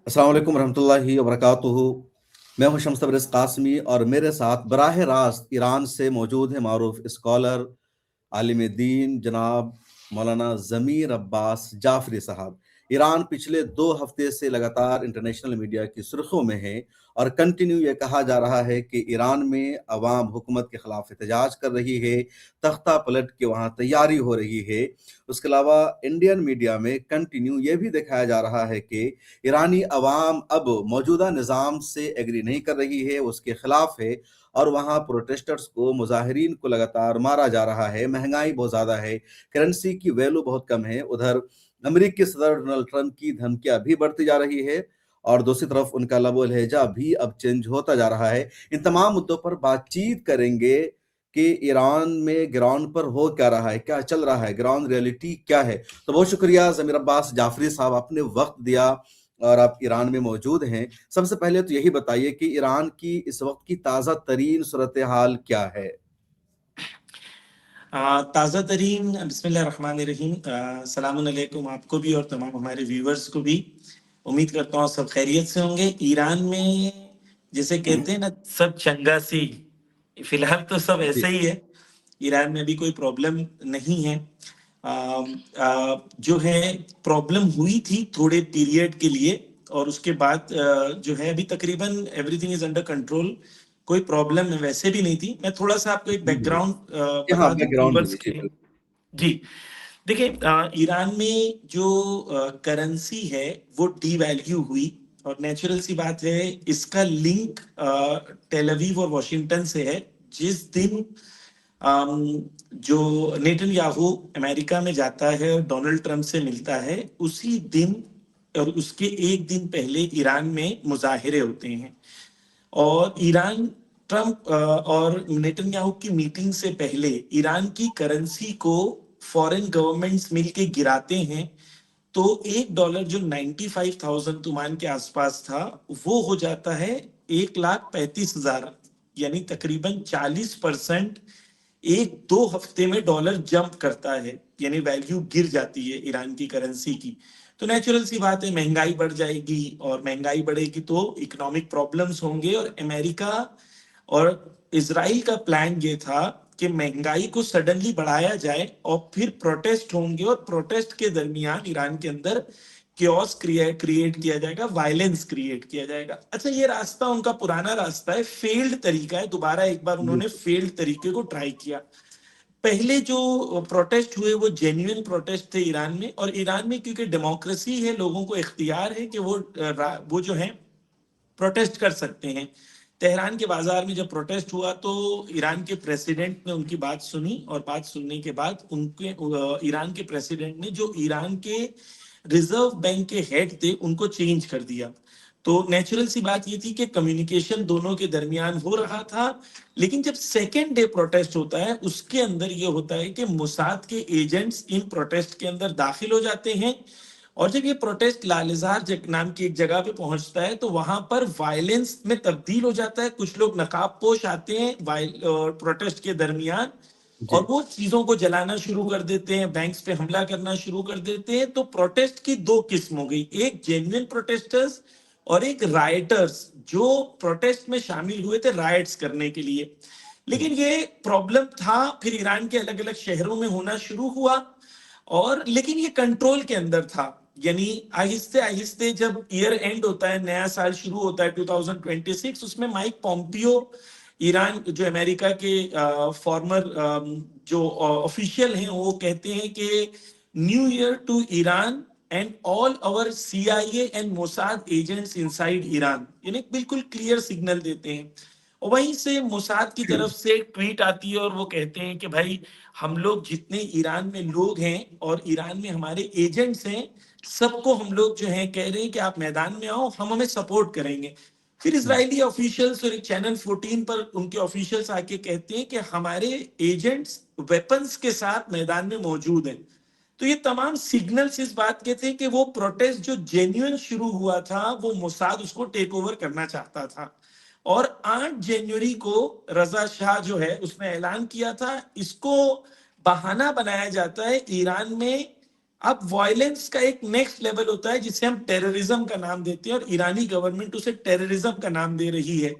अस्सलाम वालेकुम रहमतुल्लाहि व बरकातुहू। मैं हूं शम्स तबरेज़ कासमी और मेरे साथ बराह रास्त ईरान से मौजूद है मारूफ स्कॉलर, आलिम दीन जनाब मौलाना ज़मीर अब्बास जाफ़री साहब। ईरान पिछले 2 हफ्ते से लगातार इंटरनेशनल मीडिया की सुर्खियों में है और कंटिन्यू ये कहा जा रहा है कि ईरान में अवाम हुकूमत के खिलाफ एहतजाज कर रही है, तख्ता पलट की वहाँ तैयारी हो रही है। उसके अलावा इंडियन मीडिया में कंटिन्यू ये भी दिखाया जा रहा है कि ईरानी अवाम अब मौजूदा निज़ाम से एग्री नहीं कर रही है, उसके खिलाफ है और वहाँ प्रोटेस्टर्स को, मुजाहिरीन को लगातार मारा जा रहा है। महंगाई बहुत ज़्यादा है, करेंसी की वैल्यू बहुत कम है। उधर अमेरिकी सदर डोनाल्ड ट्रंप की धमकियां भी बढ़ती जा रही है और दूसरी तरफ उनका लबो लहजा भी अब चेंज होता जा रहा है। इन तमाम मुद्दों पर बातचीत करेंगे कि ईरान में ग्राउंड पर हो क्या रहा है, क्या चल रहा है, ग्राउंड रियलिटी क्या है। तो बहुत शुक्रिया ज़मीर अब्बास जाफरी साहब, आपने वक्त दिया और आप ईरान में मौजूद हैं। सबसे पहले तो यही बताइए कि ईरान की इस वक्त की ताज़ा तरीन सूरत हाल क्या है? ताज़ा तरीन बिस्मिल्लाहिर्रहमानिर्रहीम। सलामुन अलैकुम आपको भी और तमाम हमारे व्यूवर्स को भी। उम्मीद करता हूँ सब खैरियत से होंगे। ईरान में जैसे कहते हैं ना, सब चंगा सी, फिलहाल तो सब ऐसे जी। ही है। ईरान में भी कोई प्रॉब्लम नहीं है। जो है, प्रॉब्लम हुई थी थोड़े पीरियड के लिए और उसके बाद जो है अभी तकरीबन एवरीथिंग इज अंडर कंट्रोल। कोई प्रॉब्लम वैसे भी नहीं थी। मैं थोड़ा सा आपको एक जी, बैकग्राउंड हाँ, बता दूं बैकग्राउंड व्यूवर्स दीजिए। के जी, लिए। बिल्कुल। जी, देखिए, ईरान में जो करेंसी है वो डीवैल्यू हुई और नेचुरल सी बात है, इसका लिंक टेल अवीव और वॉशिंगटन से है। जिस दिन जो नेतन्याहू अमेरिका में जाता है और डोनाल्ड ट्रंप से मिलता है, उसी दिन और उसके एक दिन पहले ईरान में मुजाहिरे होते हैं। और ईरान, ट्रंप और नेतन्याहू की मीटिंग से पहले ईरान की करेंसी को फॉरेन गवर्नमेंट्स मिलके गिराते हैं। तो $1 जो 95,000 तुमान के आसपास था, वो हो जाता है 1,35,000, यानी तकरीबन 40% एक दो हफ्ते में डॉलर जंप करता है, यानी वैल्यू गिर जाती है ईरान की करेंसी की। तो नेचुरल सी बात है, महंगाई बढ़ जाएगी और महंगाई बढ़ेगी तो इकोनॉमिक प्रॉब्लम्स होंगे। और अमेरिका और इसराइल का प्लान ये था कि महंगाई को सडनली बढ़ाया जाए और फिर प्रोटेस्ट होंगे और प्रोटेस्ट के दरमियान ईरान के अंदर क्योस क्रिएट किया जाएगा, वायलेंस क्रिएट किया जाएगा। अच्छा, ये रास्ता उनका पुराना रास्ता है, फेल्ड तरीका है। दोबारा एक बार उन्होंने बिल्कुल। फेल्ड तरीके को ट्राई किया। पहले जो प्रोटेस्ट हुए वो जेन्युइन प्रोटेस्ट थे ईरान में। और ईरान में क्योंकि डेमोक्रेसी है, लोगों को इख्तियार है कि वो जो है प्रोटेस्ट कर सकते हैं। तेहरान के बाजार में जब प्रोटेस्ट हुआ तो ईरान के प्रेसिडेंट ने उनकी बात सुनी और बात सुनने के बाद उनके ईरान के प्रेसिडेंट ने जो ईरान के रिजर्व बैंक के हेड थे उनको चेंज कर दिया। तो नेचुरल सी बात ये थी कि कम्युनिकेशन दोनों के दरमियान हो रहा था। लेकिन जब सेकेंड डे प्रोटेस्ट होता है, उसके अंदर ये होता है कि मोसाद के एजेंट्स इन प्रोटेस्ट के अंदर दाखिल हो जाते हैं। और जब ये प्रोटेस्ट लालिजार नाम की एक जगह पे पहुंचता है तो वहां पर वायलेंस में तब्दील हो जाता है। कुछ लोग नकाब पोश आते हैं प्रोटेस्ट के दरमियान जी। और वो चीजों को जलाना शुरू कर देते हैं, बैंक्स पे हमला करना शुरू कर देते हैं। तो प्रोटेस्ट की दो किस्म हो गई, एक जेन्युइन प्रोटेस्टर्स और एक राइटर्स जो प्रोटेस्ट में शामिल हुए थे राइट्स करने के लिए। लेकिन ये प्रॉब्लम था, फिर ईरान के अलग अलग शहरों में होना शुरू हुआ। और लेकिन ये कंट्रोल के अंदर था, यानी आहिस्ते आहिस्ते जब ईयर एंड होता है, नया साल शुरू होता है 2026, उसमें माइक पॉम्पियो, ईरान जो अमेरिका के फॉर्मर जो ऑफिशियल हैं, वो कहते हैं कि new year to Iran and all our CIA and Mossad agents inside Iran, यानी बिल्कुल क्लियर सिग्नल देते हैं। और वहीं से मोसाद की तरफ से एक ट्वीट आती है और वो कहते हैं कि भाई, हम लोग जितने ईरान में लोग हैं और ईरान में हमारे एजेंट्स हैं, सबको हम लोग जो है कह रहे हैं कि आप मैदान में आओ, हम हमें सपोर्ट करेंगे। फिर इजरायली ऑफिशियल्स और एक चैनल 14 पर उनके ऑफिशियल्स आके कहते हैं कि हमारे एजेंट्स वेपन्स के साथ मैदान में मौजूद हैं। तो ये तमाम सिग्नल्स इस बात के थे कि वो प्रोटेस्ट जो जेन्युइन शुरू हुआ था, वो मोसाद उसको टेक ओवर करना चाहता था। और 8 जनवरी को रजा शाह जो है उसने ऐलान किया था। इसको बहाना बनाया जाता है ईरान में अब वायलेंस का एक नेक्स्ट लेवल होता है जिसे हम टेररिज्म का नाम देते हैं, और ईरानी गवर्नमेंट उसे टेररिज्म का नाम दे रही है,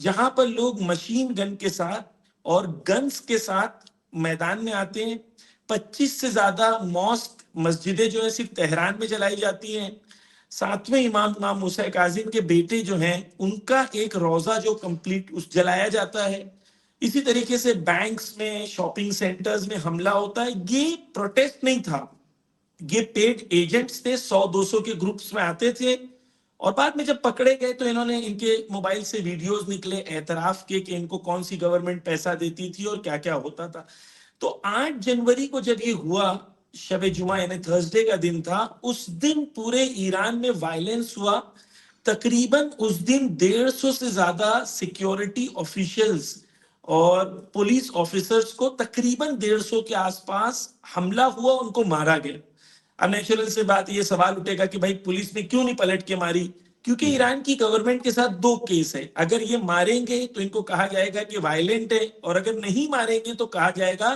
जहां पर लोग मशीन गन के साथ और गन्स के साथ मैदान में आते हैं। 25 से ज्यादा मॉस्क मस्जिदें जो है सिर्फ तेहरान में जलाई जाती हैं। सातवें इमाम इमाम मूसा काजिम के बेटे जो हैं उनका एक रोजा जो कंप्लीट उस जलाया जाता है। इसी तरीके से बैंक्स में, शॉपिंग सेंटर्स में हमला होता है। ये प्रोटेस्ट नहीं था, ये पेड एजेंट्स थे, 100-200 के ग्रुप्स में आते थे, और बाद में जब पकड़े गए तो इन्होंने, इनके मोबाइल से वीडियोस निकले एतराफ के कि इनको कौन सी गवर्नमेंट पैसा देती थी और क्या क्या होता था। तो 8 जनवरी को जब ये हुआ, शबे जुमा यानी थर्सडे का दिन था, उस दिन पूरे ईरान में वायलेंस हुआ। तकरीबन उस दिन 150 से ज्यादा सिक्योरिटी ऑफिशियल्स और पुलिस ऑफिसर्स को तकरीबन 150 के आसपास हमला हुआ, उनको मारा गया। अब नेचुरल से बात ये सवाल उठेगा कि भाई पुलिस ने क्यों नहीं पलट के मारी? क्योंकि ईरान की गवर्नमेंट के साथ दो केस है। अगर ये मारेंगे तो इनको कहा जाएगा कि वायलेंट है, और अगर नहीं मारेंगे तो कहा जाएगा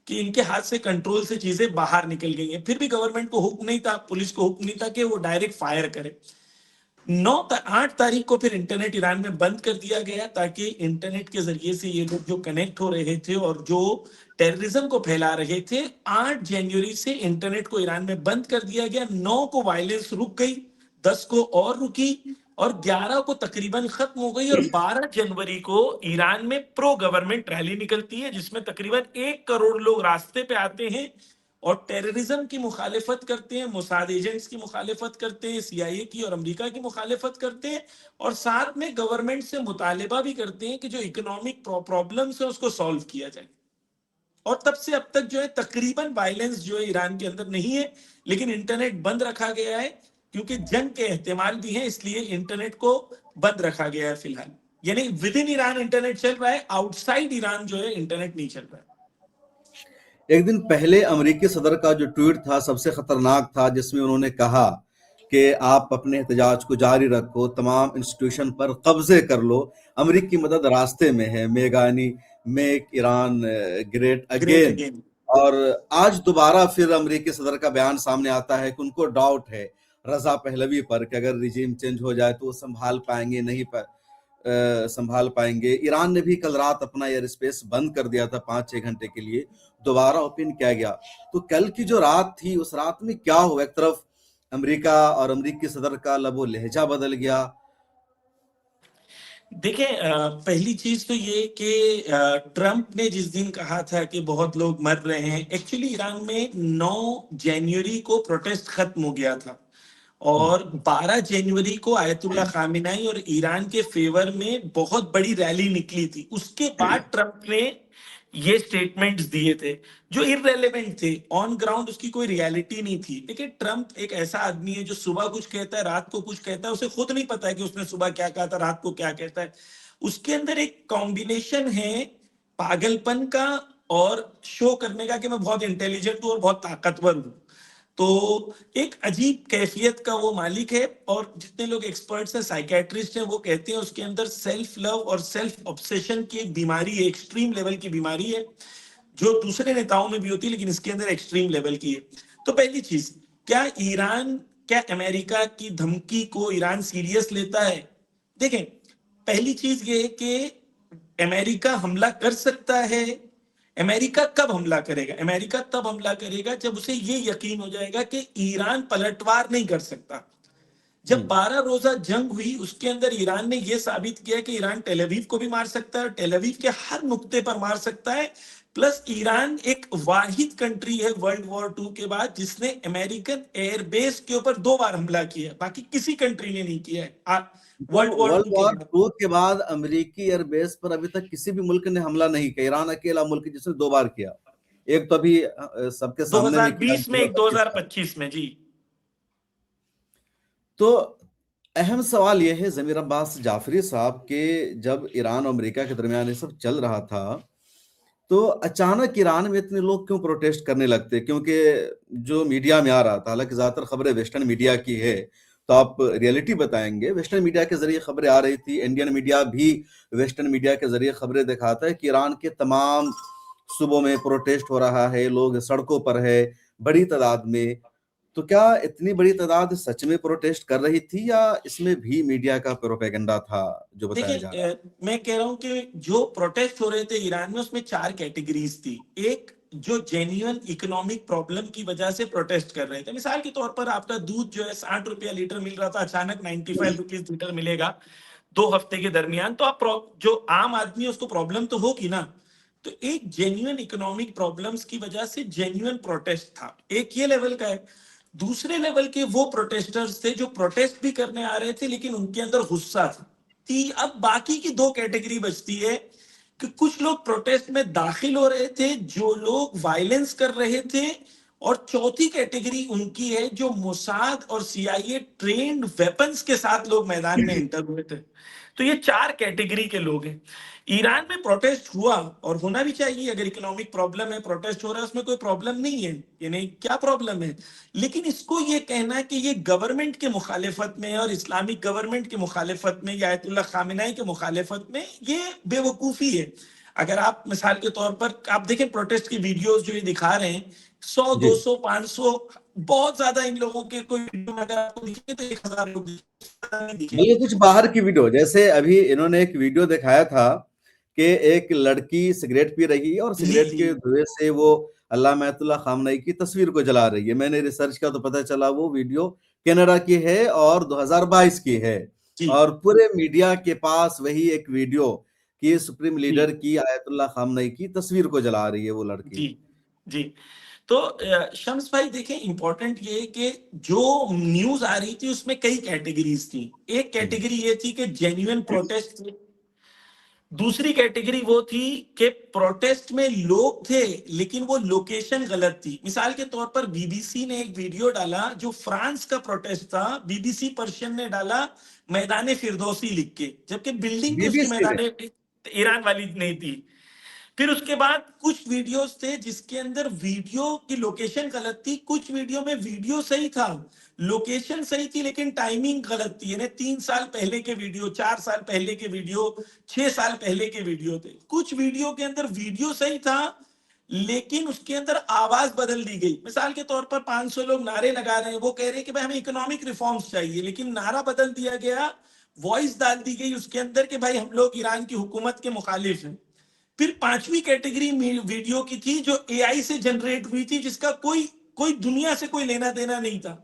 कि इनके हाथ से कंट्रोल से चीजें बाहर निकल गई हैं। फिर भी गवर्नमेंट को हुक्म नहीं था, पुलिस को हुक्म नहीं था कि वो डायरेक्ट फायर करे। 8 तारीख को फिर इंटरनेट ईरान में बंद कर दिया गया, ताकि इंटरनेट के जरिए से ये लोग जो कनेक्ट हो रहे थे और जो टेररिज्म को फैला रहे थे, 8 जनवरी से इंटरनेट को ईरान में बंद कर दिया गया। 9 को वायलेंस रुक गई, 10 को और रुकी, और 11 को तकरीबन खत्म हो गई। और 12 जनवरी को ईरान में प्रो गवर्नमेंट रैली निकलती है, जिसमें तकरीबन 1 करोड़ लोग रास्ते पे आते हैं और टेररिज्म की मुखालिफत करते हैं, मोसाद एजेंट्स की मुखालिफत करते हैं, सीआईए की और अमेरिका की मुखालिफत करते हैं, और साथ में गवर्नमेंट से मुतालिबा भी करते हैं कि जो इकोनॉमिक प्रॉब्लम्स है उसको सॉल्व किया जाए। और तब से अब तक जो है तकरीबन वायलेंस जो है ईरान के अंदर नहीं है, लेकिन इंटरनेट बंद रखा गया है क्योंकि जंग के एहतिमाल भी है, इसलिए इंटरनेट को बंद रखा गया है फिलहाल। यानी विद इन ईरान इंटरनेट चल रहा है, आउटसाइड ईरान जो है इंटरनेट नहीं चल रहा है। एक दिन पहले अमेरिकी सदर का जो ट्वीट था सबसे खतरनाक था, जिसमें उन्होंने कहा कि आप अपने एहतजाज को जारी रखो, तमाम इंस्टीट्यूशन पर कब्जे कर लो, अमेरिकी मदद रास्ते में है, मेगानी make Iran great great again. Again. और आज दोबारा फिर अमेरिकी सदर का बयान सामने आता है कि उनको डाउट है रजा पहलवी पर कि अगर रिजीम चेंज हो जाए तो वो संभाल पाएंगे नहीं संभाल पाएंगे। ईरान ने भी कल रात अपना एयर स्पेस बंद कर दिया था 5-6 घंटे के लिए, दोबारा ओपन किया गया। तो कल की जो रात थी, उस रात में क्या हुआ? एक तरफ अमेरिका और अमेरिकी सदर का लबो लहजा बदल गया। देखिए, पहली चीज तो ये कि ट्रंप ने जिस दिन कहा था कि बहुत लोग मर रहे हैं, एक्चुअली ईरान में 9 जनवरी को प्रोटेस्ट खत्म हो गया था, और 12 जनवरी को आयतुल्लाह खामिनाई और ईरान के फेवर में बहुत बड़ी रैली निकली थी। उसके बाद ट्रंप ने ये स्टेटमेंट्स दिए थे जो इररेलेवेंट थे, ऑन ग्राउंड उसकी कोई रियलिटी नहीं थी। देखिए, ट्रंप एक ऐसा आदमी है जो सुबह कुछ कहता है, रात को कुछ कहता है, उसे खुद नहीं पता है कि उसने सुबह क्या कहा था, रात को क्या कहता है। उसके अंदर एक कॉम्बिनेशन है पागलपन का और शो करने का कि मैं बहुत इंटेलिजेंट हूं और बहुत ताकतवर हूं। तो एक अजीब कैफियत का वो मालिक है, और जितने लोग एक्सपर्ट्स हैं, साइकेट्रिस्ट हैं, वो कहते हैं उसके अंदर सेल्फ लव और सेल्फ ऑब्सेशन की एक बीमारी है, एक्सट्रीम लेवल की बीमारी है, जो दूसरे नेताओं में भी होती है लेकिन इसके अंदर एक्सट्रीम लेवल की है। तो पहली चीज, क्या अमेरिका की धमकी को ईरान सीरियस लेता है? देखें, पहली चीज ये है कि अमेरिका हमला कर सकता है। अमेरिका कब हमला करेगा? अमेरिका तब हमला करेगा जब उसे ये यकीन हो जाएगा कि ईरान पलटवार नहीं कर सकता। जब 12 रोजा जंग हुई, उसके अंदर ईरान ने यह साबित किया कि ईरान टेल अवीव को भी मार सकता है, टेल अवीव के हर नुक्ते पर मार सकता है। प्लस ईरान एक वाहिद कंट्री है वर्ल्ड वॉर 2 के बाद जिसने अमेरिकन एयरबेस के ऊपर 2 बार हमला किया है, बाकी किसी कंट्री ने नहीं किया है वर्ल्ड वॉर वर्ल्ड 2 के वॉर बाद। 2 के बाद अमेरिकी एयरबेस पर अभी तक किसी भी मुल्क ने हमला नहीं किया। ईरान अकेला मुल्क जिसने 2 बार किया, एक तो अभी सबके सामने में किया 2020 में, एक 2025 में जी। तो अहम सवाल यह है जमीर अब्बास जाफरी साहब के, जब ईरान और अमेरिका के दरमियान ये सब चल रहा था तो अचानक ईरान में इतने लोग क्यों प्रोटेस्ट करने लगते? क्योंकि जो मीडिया में आ रहा था, हालांकि ज्यादातर खबरें वेस्टर्न मीडिया की है, तो आप रियलिटी बताएंगे। वेस्टर्न मीडिया के जरिए खबरें आ रही थी, इंडियन मीडिया भी वेस्टर्न मीडिया के जरिए खबरें दिखाता है कि ईरान के तमाम सूबों में प्रोटेस्ट हो रहा है, लोग सड़कों पर है बड़ी तादाद में। तो क्या इतनी बड़ी तादाद सच में प्रोटेस्ट कर रही थी या इसमें भी मीडिया का प्रोपेगेंडा था जो बताया जा रहा देखिए, मैं कह रहा हूं कि जो प्रोटेस्ट हो रहे थे ईरान में उसमें 4 कैटेगरीज थी। एक, जो जेन्युइन इकोनॉमिक प्रॉब्लम की वजह से प्रोटेस्ट कर रहे थे। मिसाल के तौर पर आपका दूध जो है 60 रुपया लीटर मिल रहा था, अचानक 95 रुपीज लीटर मिलेगा 2 हफ्ते के दरमियान, तो आप जो आम आदमी है उसको प्रॉब्लम तो होगी ना। तो एक जेन्युइन इकोनॉमिक प्रॉब्लम्स की वजह से जेन्युइन प्रोटेस्ट था, एक ये लेवल का है। दूसरे लेवल के वो प्रोटेस्टर्स थे जो प्रोटेस्ट भी करने आ रहे थे लेकिन उनके अंदर गुस्सा था। अब बाकी की 2 कैटेगरी बचती है कि कुछ लोग प्रोटेस्ट में दाखिल हो रहे थे, जो लोग वायलेंस कर रहे थे, और चौथी कैटेगरी उनकी है जो मोसाद और सीआईए ट्रेंड वेपन्स के साथ लोग मैदान में एंटर हुए थे। तो ये 4 कैटेगरी के लोग हैं। ईरान में प्रोटेस्ट हुआ और होना भी चाहिए। अगर इकोनॉमिक प्रॉब्लम है, प्रोटेस्ट हो रहा है, उसमें कोई प्रॉब्लम नहीं है, ये नहीं क्या प्रॉब्लम है। लेकिन इसको ये कहना कि ये गवर्नमेंट के मुखालिफत में और इस्लामिक गवर्नमेंट के मुखालिफत में या आयतुल्लाह खामेनी के मुखालिफत में, ये बेवकूफ़ी है। अगर आप मिसाल के तौर पर आप देखें प्रोटेस्ट की वीडियोस जो ये दिखा रहे हैं, 100, जी। 200, 500, बहुत ज्यादा इन लोगों के कोई वीडियो में अगर आपको दिखे तो 1000 लोग दिखे। बल्कि कुछ बाहर की वीडियो, जैसे अभी इन्होंने एक वीडियो दिखाया था कि एक लड़की सिगरेट पी रही है और जी सिगरेट जी के धुएं से वो अल्लामा अयतुल्लाह खामनेई की तस्वीर को जला रही है। मैंने रिसर्च किया तो पता चला वो वीडियो कनाडा की है और 2022 की है, जी और पूरे मीडिया के पास वही एक वीडियो कि सुप्रीम जी लीडर की अयतुल्लाह खामनेई की तस्वीर को जला रही है वो जी लड़की। जी। तो शम्स भाई देखें, इंपॉर्टेंट ये है कि जो न्यूज आ रही थी उसमें कई कैटेगरीज थी। एक कैटेगरी ये थी कि जेन्युइन प्रोटेस्ट, दूसरी कैटेगरी वो थी कि प्रोटेस्ट में लोग थे लेकिन वो लोकेशन गलत थी। मिसाल के तौर पर बीबीसी ने एक वीडियो डाला जो फ्रांस का प्रोटेस्ट था, बीबीसी पर्शियन ने डाला मैदान फिरदौसी लिख के, जबकि बिल्डिंग भी उसकी बीबीसी ने। मैदान ईरान वाली नहीं थी। फिर उसके बाद कुछ वीडियोस थे जिसके अंदर वीडियो की लोकेशन गलत थी, कुछ वीडियो में वीडियो सही था, लोकेशन सही थी लेकिन टाइमिंग गलत थी। यानी 3 साल पहले के वीडियो, 4 साल पहले के वीडियो, 6 साल पहले के वीडियो थे। कुछ वीडियो के अंदर वीडियो सही था लेकिन उसके अंदर आवाज बदल दी गई। मिसाल के तौर पर 500 लोग नारे लगा रहे हैं, वो कह रहे हैं कि भाई हमें इकोनॉमिक रिफॉर्म्स चाहिए, लेकिन नारा बदल दिया गया, वॉइस डाल दी गई उसके अंदर कि भाई हम लोग ईरान की हुकूमत के मुखालिफ हैं। फिर पांचवी कैटेगरी वीडियो की थी जो एआई से जनरेट हुई थी, जिसका कोई कोई दुनिया से कोई लेना देना नहीं था।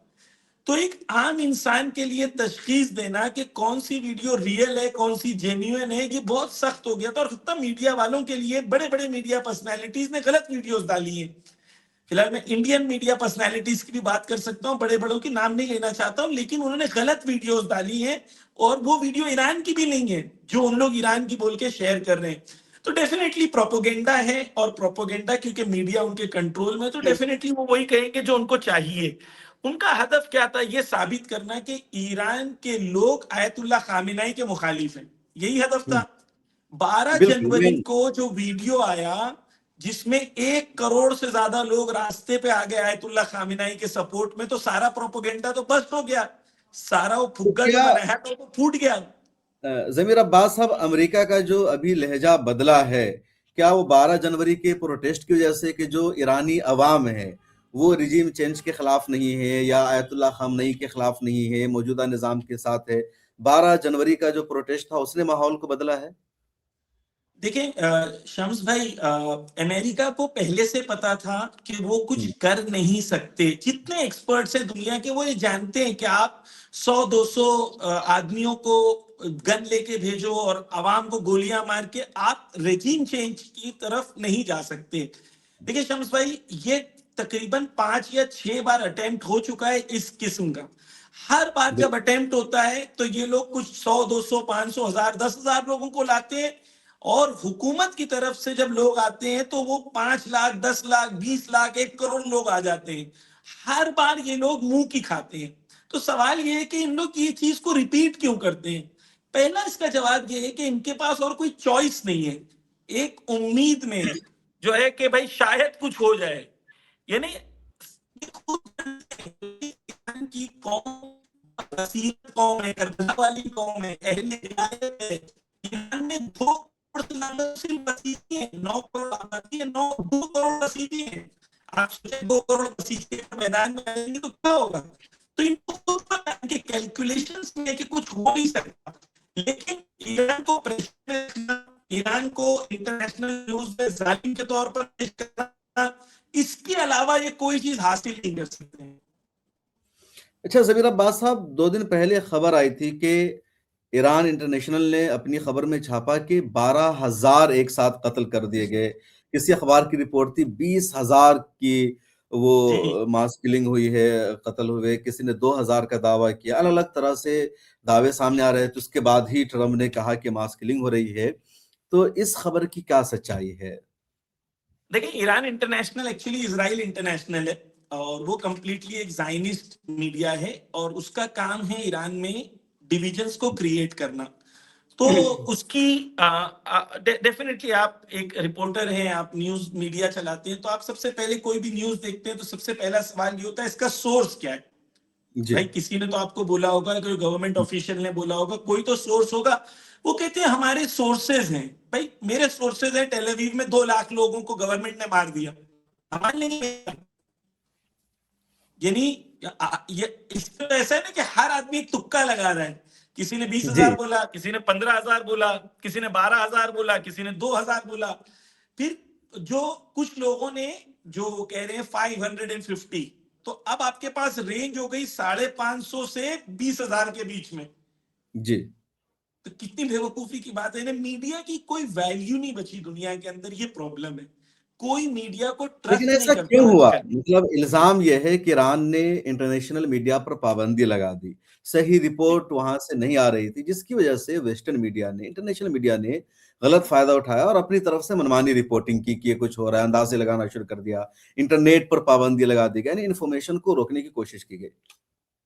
तो एक आम इंसान के लिए तशखीस देना कि कौन सी वीडियो रियल है, कौन सी जेन्युइन है, ये बहुत सख्त हो गया था। और खत्म मीडिया वालों के लिए, बड़े बड़े मीडिया पर्सनैलिटीज ने गलत वीडियोस डाली है। फिलहाल मैं इंडियन मीडिया पर्सनैलिटीज की भी बात कर सकता हूँ, बड़े बड़ों की नाम नहीं लेना चाहता हूँ, लेकिन उन्होंने गलत वीडियोस डाली है और वो वीडियो ईरान की भी नहीं है जो उन लोग ईरान की बोल के शेयर कर रहे हैं। तो डेफिनेटली प्रोपोगेंडा है, और प्रोपोगेंडा क्योंकि मीडिया उनके कंट्रोल में, तो डेफिनेटली वो वही कहेंगे जो उनको चाहिए। उनका हदफ क्या था, ये साबित करना कि ईरान के लोग आयतुल्लाह खामेनी के मुखालिफ हैं, यही हदफ था। 12 बिल्कुल। जनवरी को जो वीडियो आया जिसमें 1 करोड़ से ज्यादा लोग रास्ते पे आ गए आयतुल्लाह खामेनी के सपोर्ट में, तो सारा प्रोपोगेंडा तो बस्ट हो गया, सारा वो तो फुग्गा जो क्या बनाया था वो फूट गया। जमीर अब्बास साहब, अमेरिका का जो अभी लहजा बदला है, क्या वो 12 जनवरी के प्रोटेस्ट की वजह से कि जो ईरानी अवाम है वो रिजीम चेंज के खिलाफ नहीं है या आयतुल्लाह खामनेई के खिलाफ नहीं है, मौजूदा निजाम के साथ है? 12 जनवरी का जो प्रोटेस्ट था उसने माहौल को बदला है? देखिए शम्स भाई, अमेरिका को पहले से पता था कि वो कुछ हम्म। कर नहीं सकते। जितने एक्सपर्ट्स हैं दुनिया के वो ये जानते हैं कि आप 100-200 आदमियों को गन लेके भेजो और आवाम को गोलियां मार के आप रेजिम चेंज की तरफ नहीं जा सकते। देखिए शम्स भाई, ये तकरीबन 5 या 6 बार अटेम्प्ट हो चुका है इस किस्म का। हर बार जब अटेम्प्ट होता है तो ये लोग कुछ 100, 200, 500, 1000, 10,000 लोगों को लाते हैं, और हुकूमत की तरफ से जब लोग आते हैं तो वो 5 लाख, 10 लाख, 20 लाख, 1 करोड़ लोग आ जाते हैं। हर बार ये लोग मुंह की खाते हैं। तो सवाल ये है कि इन लोग ये चीज को रिपीट क्यों करते हैं। पहला इसका जवाब ये है कि इनके पास और कोई चॉइस नहीं है। एक उम्मीद में जो है कि भाई शायद कुछ हो जाए, यानी ये खुद की कौम बसीरत कौम है, करबला वाली कौम है, अहले हिदायत है। ईरान में 2 करोड़ से ज्यादा सिर्फ बसीती है, 9 करोड़ आबादी है, 2 करोड़ बसीती है। आप सोचे 2 करोड़ बसीचे मैदान में आएंगे तो क्या होगा? तो इनको के कैलकुलेशंस में कि कुछ हो नहीं सकता, लेकिन ईरान को प्रेशर, ईरान को इंटरनेशनल न्यूज में जालिम के तौर पर पेश करना, इसके अलावा ये कोई चीज हासिल नहीं कर सकते हैं। अच्छा ज़मीर अब्बास साहब, 2 दिन पहले खबर आई थी कि ईरान इंटरनेशनल ने अपनी खबर में छापा कि 12,000 एक साथ कत्ल कर दिए गए। किसी अखबार की रिपोर्ट थी 20,000 की जी वो मास किलिंग हुई है, कत्ल हुए। किसी ने 2,000 का दावा किया। अलग-अलग तरह से दावे सामने आ रहे थे। उसके बाद ही ट्रम्प ने कहा कि मास किलिंग हो रही है। तो इस खबर की क्या सच्चाई है? देखिए, Iran international actually Israel international है, और वो कंप्लीटली एक जाइनिस्ट मीडिया है, और उसका काम है ईरान में डिविजन्स को क्रिएट करना। तो उसकी डेफिनेटली आप एक रिपोर्टर हैं, आप न्यूज मीडिया चलाते हैं, तो आप सबसे पहले कोई भी न्यूज देखते हैं तो सबसे पहला सवाल ये होता है इसका सोर्स क्या है। जी। भाई किसी ने तो आपको बोला होगा, कोई गवर्नमेंट ऑफिशियल ने बोला होगा, कोई तो सोर्स होगा। वो कहते हैं हमारे सोर्सेज हैं। भाई मेरे सोर्सेज हैं, टेल अवीव में 2 लाख लोगों को गवर्नमेंट ने मार दिया, हमारे नहीं। यानी ये इसमें तो ऐसा है ना कि हर आदमी एक तुक्का लगा रहा है। किसी ने 20,000 जी। बोला, किसी ने 15,000 बोला, किसी ने 12,000 बोला, किसी ने 2,000 बोला। फिर जो कुछ लोगों ने जो कह रहे हैं 550, तो अब आपके पास रेंज हो गई 550 से 20,000 के बीच में। जी। तो कितनी बेवकूफी की बात है ना, मीडिया की कोई वैल्यू नहीं बची दुनिया के अंदर, ये प्रॉब्लम है। कोई मीडिया को लेकिन ट्रस्ट नहीं ऐसा करता क्यों हुआ? आजकल। मतलब इल्ज़ाम ये है कि ईरान ने इंटरनेशनल मीडिया पर पाबंदी लगा दी। सही रिपोर्ट वहाँ से नहीं आ रही थी, जिसकी वजह से वेस्टर्न मीडिया ने, इंटरनेशनल मीडिया ने गलत फ़ायदा उठाया और अपनी तरफ से मनमानी रिपोर्टिंग की कि ये कुछ हो रहा है, अंदाज़े लगाना शुरू कर दिया। इंटरनेट पर पाबंदी लगा दी गई, यानी इन्फॉर्मेशन को रोकने की कोशिश की गई।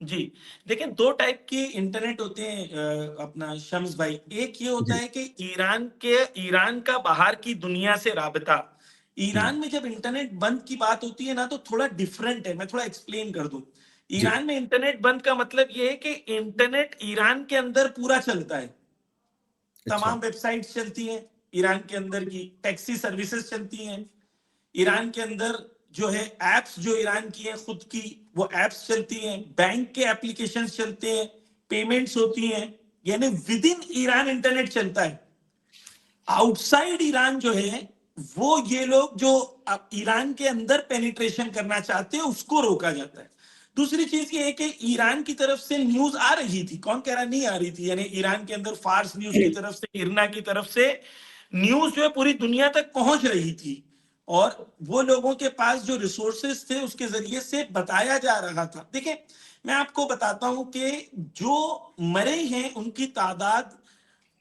जी, देखिए 2 टाइप के इंटरनेट होते हैं अपना शम्स भाई। एक ये होता जी। है कि ईरान का बाहर की दुनिया से राबता। हुँ। ईरान में जब इंटरनेट बंद की बात होती है ना, तो थोड़ा डिफरेंट है, मैं थोड़ा एक्सप्लेन कर दूं। जी। ईरान में इंटरनेट बंद का मतलब ये है कि इंटरनेट ईरान के अंदर पूरा चलता है। अच्छा। तमाम वेबसाइट्स चलती हैं ईरान के अंदर की, टैक्सी सर्विसेज चलती हैं ईरान के अंदर, जो है एप्स जो ईरान की है खुद की, वो एप्स चलती हैं, बैंक के एप्लीकेशंस चलते हैं, पेमेंट्स होती हैं। यानी विद इन ईरान इंटरनेट चलता है। आउटसाइड ईरान जो है, वो ये लोग जो ईरान के अंदर पेनिट्रेशन करना चाहते हैं, उसको रोका जाता है। दूसरी चीज ये है कि ईरान की तरफ से न्यूज आ रही थी, कौन कह रहा नहीं आ रही थी, यानी ईरान के अंदर फार्स न्यूज की तरफ से, इरना की तरफ से न्यूज जो है पूरी दुनिया तक पहुंच रही थी, और वो लोगों के पास जो रिसोर्सेस थे उसके जरिए से बताया जा रहा था। देखिए, मैं आपको बताता हूं कि जो मरे हैं उनकी तादाद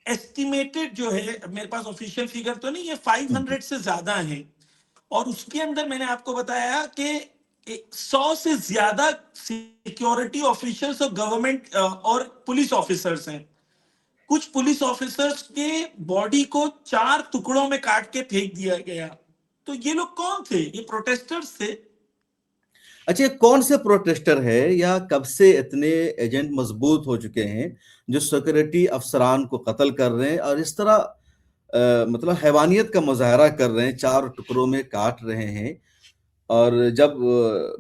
एस्टिमेटेड जो है, मेरे पास ऑफिशियल फिगर तो नहीं है, 500 से ज्यादा है। और उसके अंदर मैंने आपको बताया कि 100 से ज्यादा सिक्योरिटी ऑफिसर्स और गवर्नमेंट और पुलिस ऑफिसर्स हैं। कुछ पुलिस ऑफिसर्स के बॉडी को 4 टुकड़ों में काट के फेंक दिया गया। तो ये लोग कौन थे? ये प्रोटेस्टर्स थे। अच्छा, ये कौन से प्रोटेस्टर है या कब से इतने एजेंट मजबूत हो चुके हैं जो सिक्योरिटी अफसरान को कत्ल कर रहे हैं और इस तरह मतलब हैवानियत का मुजाहरा कर रहे हैं, 4 टुकड़ों में काट रहे हैं। और जब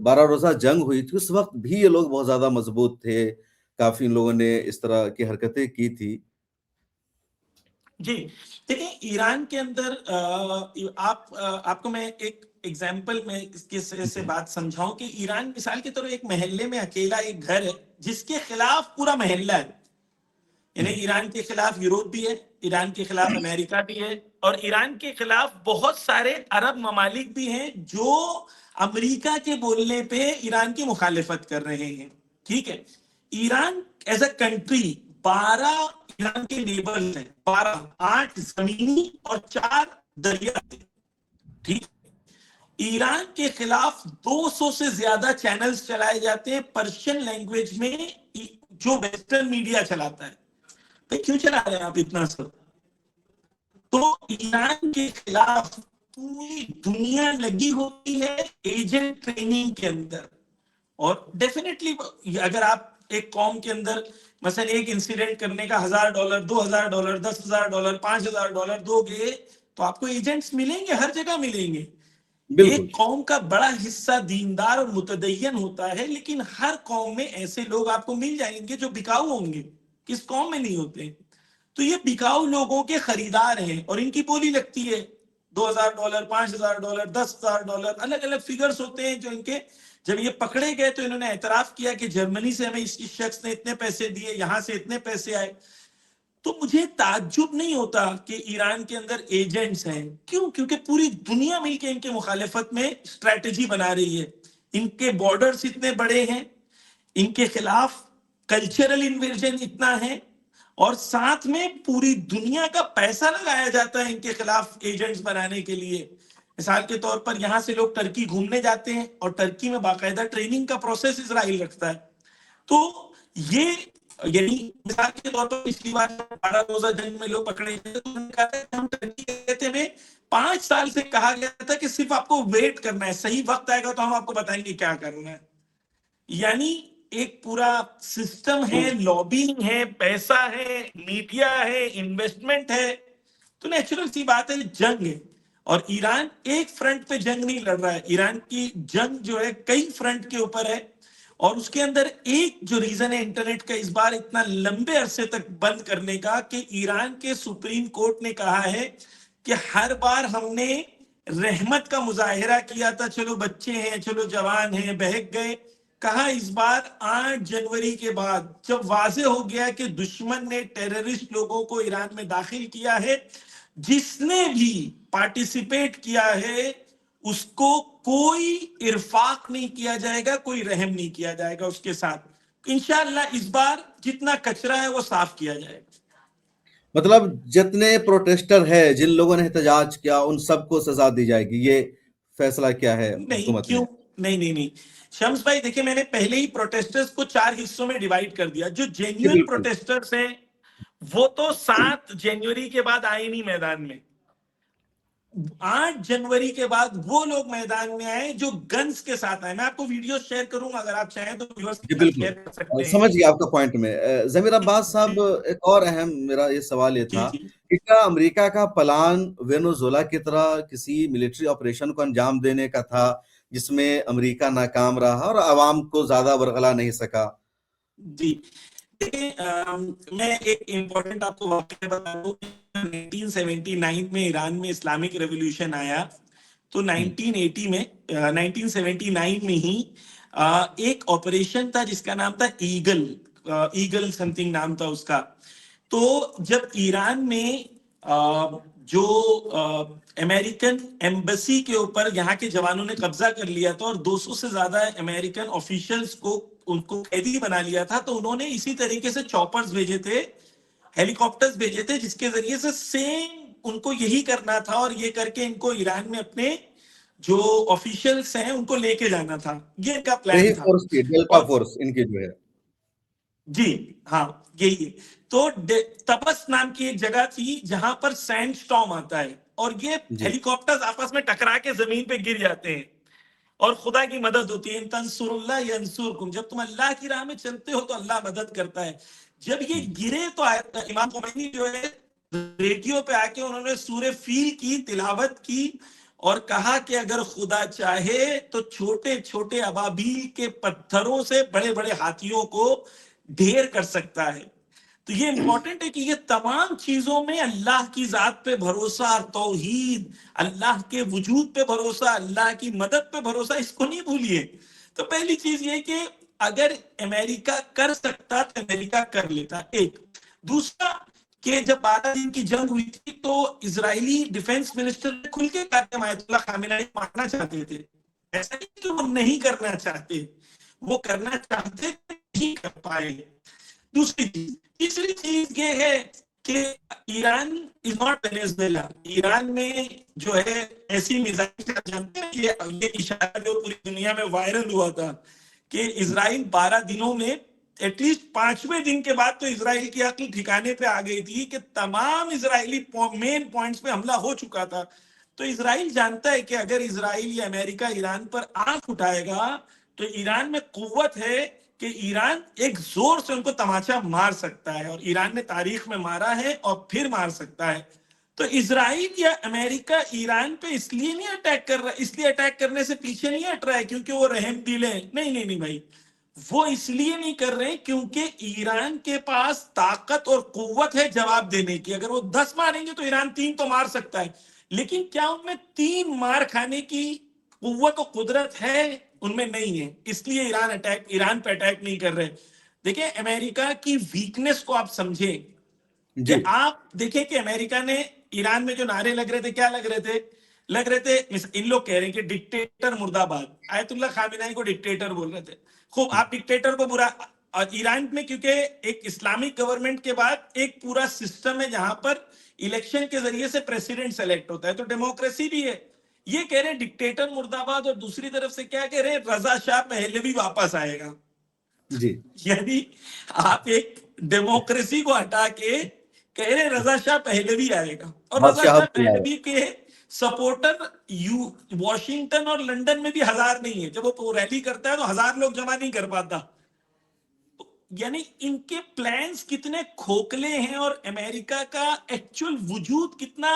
12 रोज़ा जंग हुई थी उस वक़्त भी ये लोग बहुत ज़्यादा मजबूत थे, काफ़ी लोगों ने इस तरह की हरकतें की थी। जी, देखिए ईरान के अंदर आपको मैं एक एग्जाम्पल में इसके से जी। बात समझाऊं कि ईरान मिसाल के तौर पर एक मोहल्ले में अकेला एक घर है जिसके खिलाफ पूरा मोहल्ला है। यानी हुँ। ईरान के खिलाफ यूरोप भी है, ईरान के खिलाफ अमेरिका भी है, और ईरान के खिलाफ बहुत सारे अरब ममालिक भी हैं जो अमेरिका के बोलने पे ईरान की मुखालिफत कर रहे हैं। ठीक है, Iran as a country 12 Iran के नेबर्स हैं, 12, 8 जमीनी और 4 दरिया। ठीक, ईरान के खिलाफ 200 से ज्यादा चैनल्स चलाए जाते हैं पर्शियन लैंग्वेज में, जो वेस्टर्न मीडिया चलाता है। भाई क्यों चला रहे हैं आप इतना सब? तो ईरान के खिलाफ पूरी दुनिया लगी होती है एजेंट ट्रेनिंग के अंदर। और डेफिनेटली अगर आप एक कॉम के अंदर मसलन एक इंसिडेंट करने का $1,000, $2,000, $10,000, $5,000 दोगे, तो आपको एजेंट्स मिलेंगे, हर जगह मिलेंगे। बिल्कुल। एक कौम का बड़ा हिस्सा दीनदार और मुतदय्यन होता है, लेकिन हर कौम में ऐसे लोग आपको मिल जाएंगे जो बिकाऊ होंगे। किस कौम में नहीं होते? तो ये बिकाऊ लोगों के खरीदार हैं और इनकी बोली लगती है। $2,000, $5,000, $10,000, अलग अलग फिगर्स होते हैं जो इनके। जब ये पकड़े गए तो इन्होंने एतराफ किया कि जर्मनी से हमें इस शख्स ने इतने पैसे दिए, यहां से इतने पैसे आए। तो मुझे ताज्जुब नहीं होता कि ईरान के अंदर एजेंट्स हैं। क्यों? क्योंकि पूरी दुनिया मिलकर इनके मुखालिफत में स्ट्रैटेजी बना रही है। इनके बॉर्डर्स इतने बड़े हैं, इनके खिलाफ कल्चरल इन्वेजन इतना है, और साथ में पूरी दुनिया का पैसा लगाया जाता है इनके खिलाफ एजेंट्स बनाने के लिए। मिसाल के तौर पर यहां से लोग टर्की घूमने जाते हैं और टर्की में बाकायदा ट्रेनिंग का प्रोसेस इजराइल रखता है। तो ये, यानी मिसाल के तौर पर पिछली बार 12 रोजा जंग में लोग पकड़े गए तो उन्होंने कहा था कि हम टर्की गए थे, में 5 साल से कहा गया था कि सिर्फ आपको वेट करना है, सही वक्त आएगा तो हम आपको बताएंगे क्या करना है। यानी एक पूरा सिस्टम है, लॉबिंग है, पैसा है, मीडिया है, इन्वेस्टमेंट है। तो नेचुरल सी बात है, जंग है। और ईरान एक फ्रंट पे जंग नहीं लड़ रहा है, ईरान की जंग जो है कई फ्रंट के ऊपर है। और उसके अंदर एक जो रीजन है इंटरनेट का इस बार इतना लंबे अरसे तक बंद करने का, कि ईरान के सुप्रीम कोर्ट ने कहा है कि हर बार हमने रहमत का मुजाहिरा किया था, चलो बच्चे हैं, चलो जवान हैं, बहक गए। कहा इस बार 8 जनवरी के बाद जब वाजे हो गया कि दुश्मन ने टेररिस्ट लोगों को ईरान में दाखिल किया है, जिसने भी पार्टिसिपेट किया है उसको कोई इरफाक नहीं किया जाएगा, कोई रहम नहीं किया जाएगा उसके साथ। इंशाअल्लाह इस बार जितना कचरा है वो साफ किया जाएगा। मतलब जितने प्रोटेस्टर है, जिन लोगों ने एहतजाज किया, उन सबको सजा दी जाएगी, ये फैसला क्या है नहीं, हुकूमत क्यों? ने? नहीं नहीं नहीं, शम्स भाई देखिए, मैंने पहले ही प्रोटेस्टर्स को 4 हिस्सों में डिवाइड कर दिया। जो जी जेन्युइन बिल्कुल। प्रोटेस्टर्स हैं वो तो 7 जनवरी के बाद आए नहीं मैदान में। 8 जनवरी के बाद वो लोग मैदान में आए जो गन्स के साथ आए। मैं आपको वीडियो शेयर करूंगा, अगर आप चाहें तो व्यूअर्स जी के साथ बिल्कुल। शेयर कर सकते हैं। समझ गया आपका पॉइंट में। ज़मीर अब्बास साहब, जी एक और अहम मेरा ये सवाल ये जी था जी। कि क्या अमेरिका का प्लान वेनेजुएला की तरह किसी मिलिट्री ऑपरेशन को अंजाम देने का था, जिसमें अमेरिका नाकाम रहा और अवाम को ज़्यादा बरगला नहीं सका? जी देखिए, मैं एक इम्पोर्टेंट आपको वाक्य बता दूं। 1979 में ईरान में इस्लामिक रेवोल्यूशन आया, तो हुँ, 1980 में 1979 में ही एक ऑपरेशन था जिसका नाम था ईगल। ईगल समथिंग नाम था उसका। तो जब ईरान में जो अमेरिकन एम्बेसी के ऊपर यहाँ के जवानों ने कब्जा कर लिया था और 200 से ज्यादा अमेरिकन ऑफिशियल्स को उनको कैदी बना लिया था, तो उन्होंने इसी तरीके से चॉपर्स भेजे थे, हेलीकॉप्टर्स भेजे थे, जिसके जरिए से सेम उनको यही करना था और ये करके इनको ईरान में अपने जो ऑफिशियल्स हैं उनको लेके जाना था। ये इनका यही प्लान था। फोर्स थी, डेल्टा और फोर्स इनकी जो है। जी हाँ, यही है। तो तपस नाम की एक जगह थी जहां पर सैंड स्टॉर्म आता है और ये जी, हेलीकॉप्टर्स आपस में टकरा के जमीन पे गिर जाते हैं और खुदा की मदद होती है। इन तंसुरुल्लाह यंसुरकुम, जब तुम अल्लाह की राह में चलते हो तो अल्लाह मदद करता है। जब ये हुँ, गिरे तो इमाम khomeini जो है रेडियो पे आके उन्होंने सूरे फील की तिलावत की और कहा कि अगर खुदा चाहे तो छोटे छोटे अबाबील के पत्थरों से बड़े बड़े हाथियों को ढेर कर सकता है। तो ये इंपॉर्टेंट है कि ये तमाम चीजों में अल्लाह की जात पे भरोसा, तौहीद, अल्लाह के वजूद पे भरोसा, अल्लाह की मदद पे भरोसा, इसको नहीं भूलिए। तो पहली चीज ये कि अगर अमेरिका कर सकता तो अमेरिका कर लेता, एक। दूसरा, कि जब 12 दिन की जंग हुई थी तो इजरायली डिफेंस मिनिस्टर ने खुल के कहा कि हम आयतुल्लाह खामेनी मारना चाहते थे। ऐसा नहीं कि वो नहीं करना चाहते, वो करना चाहते थे, नहीं कर पाए। दूसरी चीज, तीसरी चीज ये है कि Iran is not Venezuela. Iran में जो है ऐसी मिसाइल जानते हैं, ये इशारा जो पूरी दुनिया में वायरल हुआ था कि इजराइल 12 दिनों में, एटलीस्ट 5वें दिन के बाद तो इजराइल की अक्ल ठिकाने पे आ गई थी कि तमाम इजरायली मेन पॉइंट्स पे हमला हो चुका था। तो इजराइल जानता है कि अगर इजराइल या अमेरिका ईरान पर आंख उठाएगा तो ईरान में कुव्वत है कि ईरान एक जोर से उनको तमाचा मार सकता है, और ईरान ने तारीख में मारा है और फिर मार सकता है। तो इजराइल या अमेरिका ईरान पे इसलिए नहीं अटैक कर रहा, इसलिए अटैक करने से पीछे नहीं हट रहा है क्योंकि वो रहम दिल है, नहीं नहीं नहीं भाई, वो इसलिए नहीं कर रहे क्योंकि ईरान के पास ताकत और कुव्वत है जवाब देने की। अगर वो 10 मारेंगे तो ईरान 3 तो मार सकता है, लेकिन क्या उनमें 3 मार खाने की कुव्वत और कुदरत है? उनमें नहीं है, इसलिए ईरान पे अटैक नहीं कर रहे। देखिए अमेरिका की वीकनेस को आप समझें कि जी आप देखें कि अमेरिका ने ईरान में जो नारे लग रहे थे, क्या लग रहे थे? लग रहे थे, इन लोग कह रहे हैं कि डिक्टेटर मुर्दाबाद, आयतुल्लाह खामिनाई को डिक्टेटर बोल रहे थे। खूब, आप डिक्टेटर को बुरा, और ईरान में क्योंकि एक इस्लामिक गवर्नमेंट के बाद एक पूरा सिस्टम है जहां पर इलेक्शन के जरिए से प्रेसिडेंट सेलेक्ट होता है, तो डेमोक्रेसी भी है। ये कह रहे हैं डिक्टेटर मुर्दाबाद, और दूसरी तरफ से क्या कह रहे हैं? रजा शाह पहलवी वापस आएगा। जी यानी आप एक डेमोक्रेसी को हटा के कह रहे रजा शाह पहलवी आएगा, और रजा बादशाह शाह बुलाए। पहलवी के सपोर्टर वॉशिंगटन और लंदन में भी 1000 नहीं है। जब वो रैली करता है तो 1000 लोग जमा नहीं कर पाता। यानी इनके प्लान्स कितने खोखले हैं, और अमेरिका का एक्चुअल वजूद कितना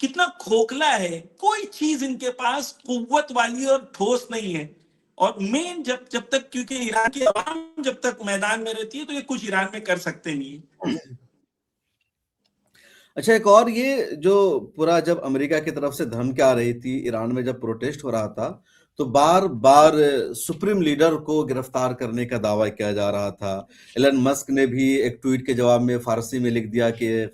कितना खोखला है। कोई चीज इनके पास कुव्वत वाली और ठोस नहीं है। और मेन जब जब तक, क्योंकि ईरान की आवाम जब तक मैदान में रहती है तो ये कुछ ईरान में कर सकते नहीं है। अच्छा, एक और, ये जो पूरा जब अमेरिका की तरफ से धमकी आ रही थी, ईरान में जब प्रोटेस्ट हो रहा था, तो बार बार सुप्रीम लीडर को गिरफ्तार करने का दावा किया जा रहा था। एलन मस्क ने भी एक ट्वीट के जवाब में फारसी में लिख दिया कि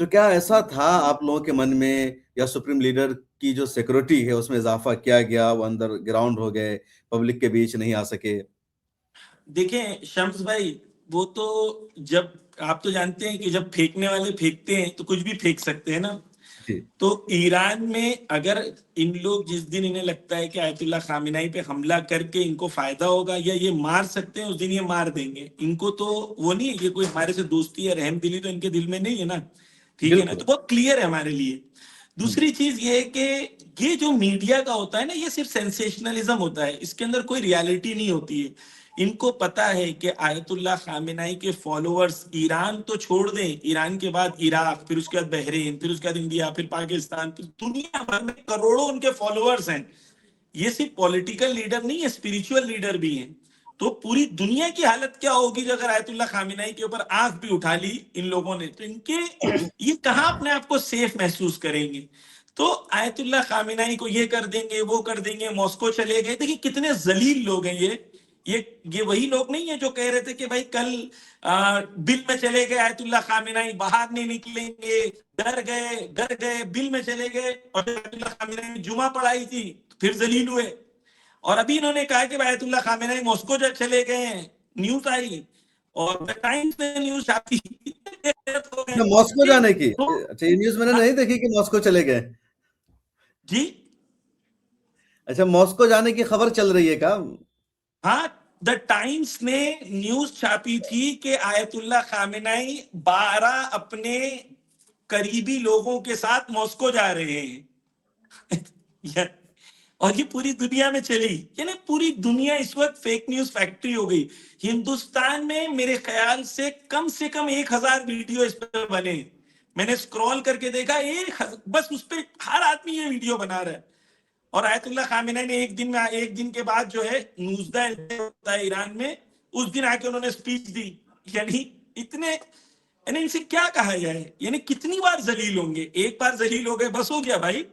तो क्या ऐसा था आप लोगों के मन में, या सुप्रीम लीडर की जो सिक्योरिटी है उसमें इजाफा किया गया, वो अंदर ग्राउंड हो गए, पब्लिक के बीच नहीं आ सके? देखें शम्स भाई, वो तो जब, आप तो जानते हैं कि जब फेंकने वाले फेंकते हैं तो कुछ भी फेंक सकते हैं ना। जी तो ईरान में अगर इन लोग, जिस दिन इन्हें लगता है कि आयतुल्ला खामिनाई पे हमला करके इनको फायदा होगा या ये मार सकते हैं, उस दिन ये मार देंगे इनको। तो वो नहीं है कि कोई हमारे से दोस्ती या रहम दिली तो इनके दिल में नहीं है ना, ठीक है ना। बिल्कुल। तो बहुत क्लियर है हमारे लिए। दूसरी चीज ये है कि ये जो मीडिया का होता है ना, ये सिर्फ सेंसेशनलिज्म होता है, इसके अंदर कोई रियलिटी नहीं होती है। इनको पता है कि आयतुल्ला खामिनाई के फॉलोअर्स ईरान तो छोड़ दें, ईरान के बाद इराक, फिर उसके बाद बहरीन, फिर उसके बाद इंडिया, फिर पाकिस्तान, फिर दुनिया भर में करोड़ों उनके फॉलोअर्स हैं। ये सिर्फ पॉलिटिकल लीडर नहीं है, स्पिरिचुअल लीडर भी हैं। तो पूरी दुनिया की हालत क्या होगी जो अगर आयतुल्ला खामिनाई के ऊपर आंख भी उठा ली इन लोगों ने, तो इनके ये कहां अपने आप को सेफ महसूस करेंगे। तो आयतुल्ला खामिनाई को ये कर देंगे, वो कर देंगे, मॉस्को चले गए। देखिए कितने जलील लोग हैं ये वही लोग नहीं है जो कह रहे थे कि भाई कल बिल में चले गए आयतुल्ला खामिनाई, बाहर नहीं निकलेंगे, डर गए, बिल में चले गए, और आयतुल्ला खामिनाई ने जुमा पढ़ाई थी फिर जलील हुए। और अभी इन्होंने कहा कि आयतुल्ला खामिनाई मॉस्को जब चले गए हैं, न्यूज आई और द टाइम्स ने न्यूज छापी। अच्छा, मॉस्को जाने की? तो अच्छा, ये न्यूज़ मैंने नहीं देखी कि मॉस्को चले गए। जी अच्छा, मॉस्को जाने की खबर चल रही है क्या? हाँ, द टाइम्स ने न्यूज छापी थी कि आयतुल्ला खामिनाई 12 अपने करीबी लोगों के साथ मॉस्को जा रहे हैं। और ये पूरी दुनिया में चली, यानी पूरी दुनिया इस वक्त फेक न्यूज फैक्ट्री हो गई। हिंदुस्तान में मेरे ख्याल से कम 1000 वीडियो इस पर बने। मैंने स्क्रॉल करके देखा, बस उस पर हर आदमी ये वीडियो बना रहा है। और आयतुल्ला खामिनाई ने एक दिन के बाद जो है नूजदा होता है ईरान में, उस दिन आके उन्होंने स्पीच दी। यानी इतने, यानी इनसे क्या कहा जाए, यानी कितनी बार जलील होंगे? एक बार जलील हो गए बस हो गया भाई,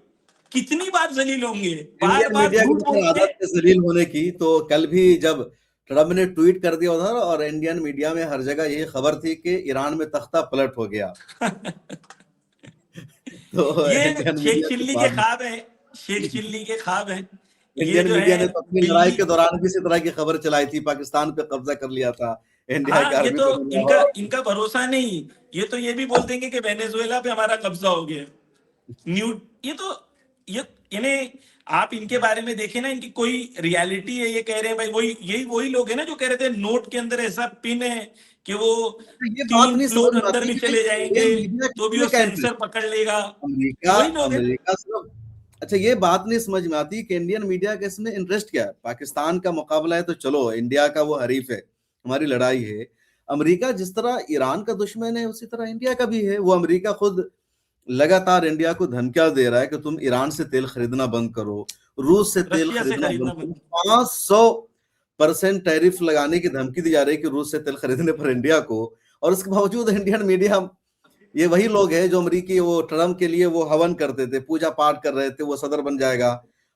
कितनी बार जलील होंगे? बार इंडियन बार मीडिया की झूठ तो बोलेंगे। आदत है जलील होने की। तो कल भी जब ट्रम्प ने ट्वीट कर दिया उधर, और इंडियन मीडिया में हर जगह यही खबर थी कि ईरान में तख्ता पलट हो गया। तो ये इंडियन शेख मीडिया तो चिल्ली के बाद ख्वाब है, शेख चिल्ली के ख्वाब है। ये इंडियन जो मीडिया है ने तो अपनी लड़ाई बिल्ली, के दौरान भी इसी तरह की खबर चलाई थी, पाकिस्तान पे कब्जा कर लिया था इंडिया की हाँ ये आर्मी तो ने। इनका भरोसा नहीं। ये तो ये भी बोल देंगे कि वेनेजुएला पे हमारा कब्जा हो गया। न्यू ये तो ये इन्हें, आप इनके बारे में देखें ना, इनकी कोई रियलिटी है? ये कह रहे हैं भाई, वही लोग हैं ना जो कह रहे थे नोट के अंदर ऐसा पिन है कि वो ये बात 3 नहीं समझ फ्लोर में अंदर आती भी कि भाई चले जाएंगे इंडियन मीडिया तो भी किसमें वो क्या सेंसर इंटरेस्ट? पकड़ लेगा। अमेरिका वही लोग हैं। अमेरिका सिर्फ, अच्छा, ये बात नहीं समझ में आती कि इंडियन मीडिया का इसमें इंटरेस्ट क्या है। पाकिस्तान का मुकाबला है तो चलो, इंडिया का वो हरीफ है, हमारी लड़ाई है। अमेरिका जिस तरह ईरान का दुश्मन है उसी तरह इंडिया का भी है। वो अमेरिका खुद लगातार इंडिया को धमकियां दे रहा है कि तुम ईरान से तेल खरीदना बंद करो, रूस से तेल रशिया से खरीदना खरीदना बंद करो। बंद। 500% टैरिफ लगाने की धमकी दी जा रही है कि रूस से तेल खरीदने पर इंडिया को, और उसके बावजूद इंडियन मीडिया, ये वही लोग हैं जो अमरीकी वो ट्रम्प के लिए वो हवन करते थे, पूजा पाठ कर रहे थे, वो सदर बन जाएगा,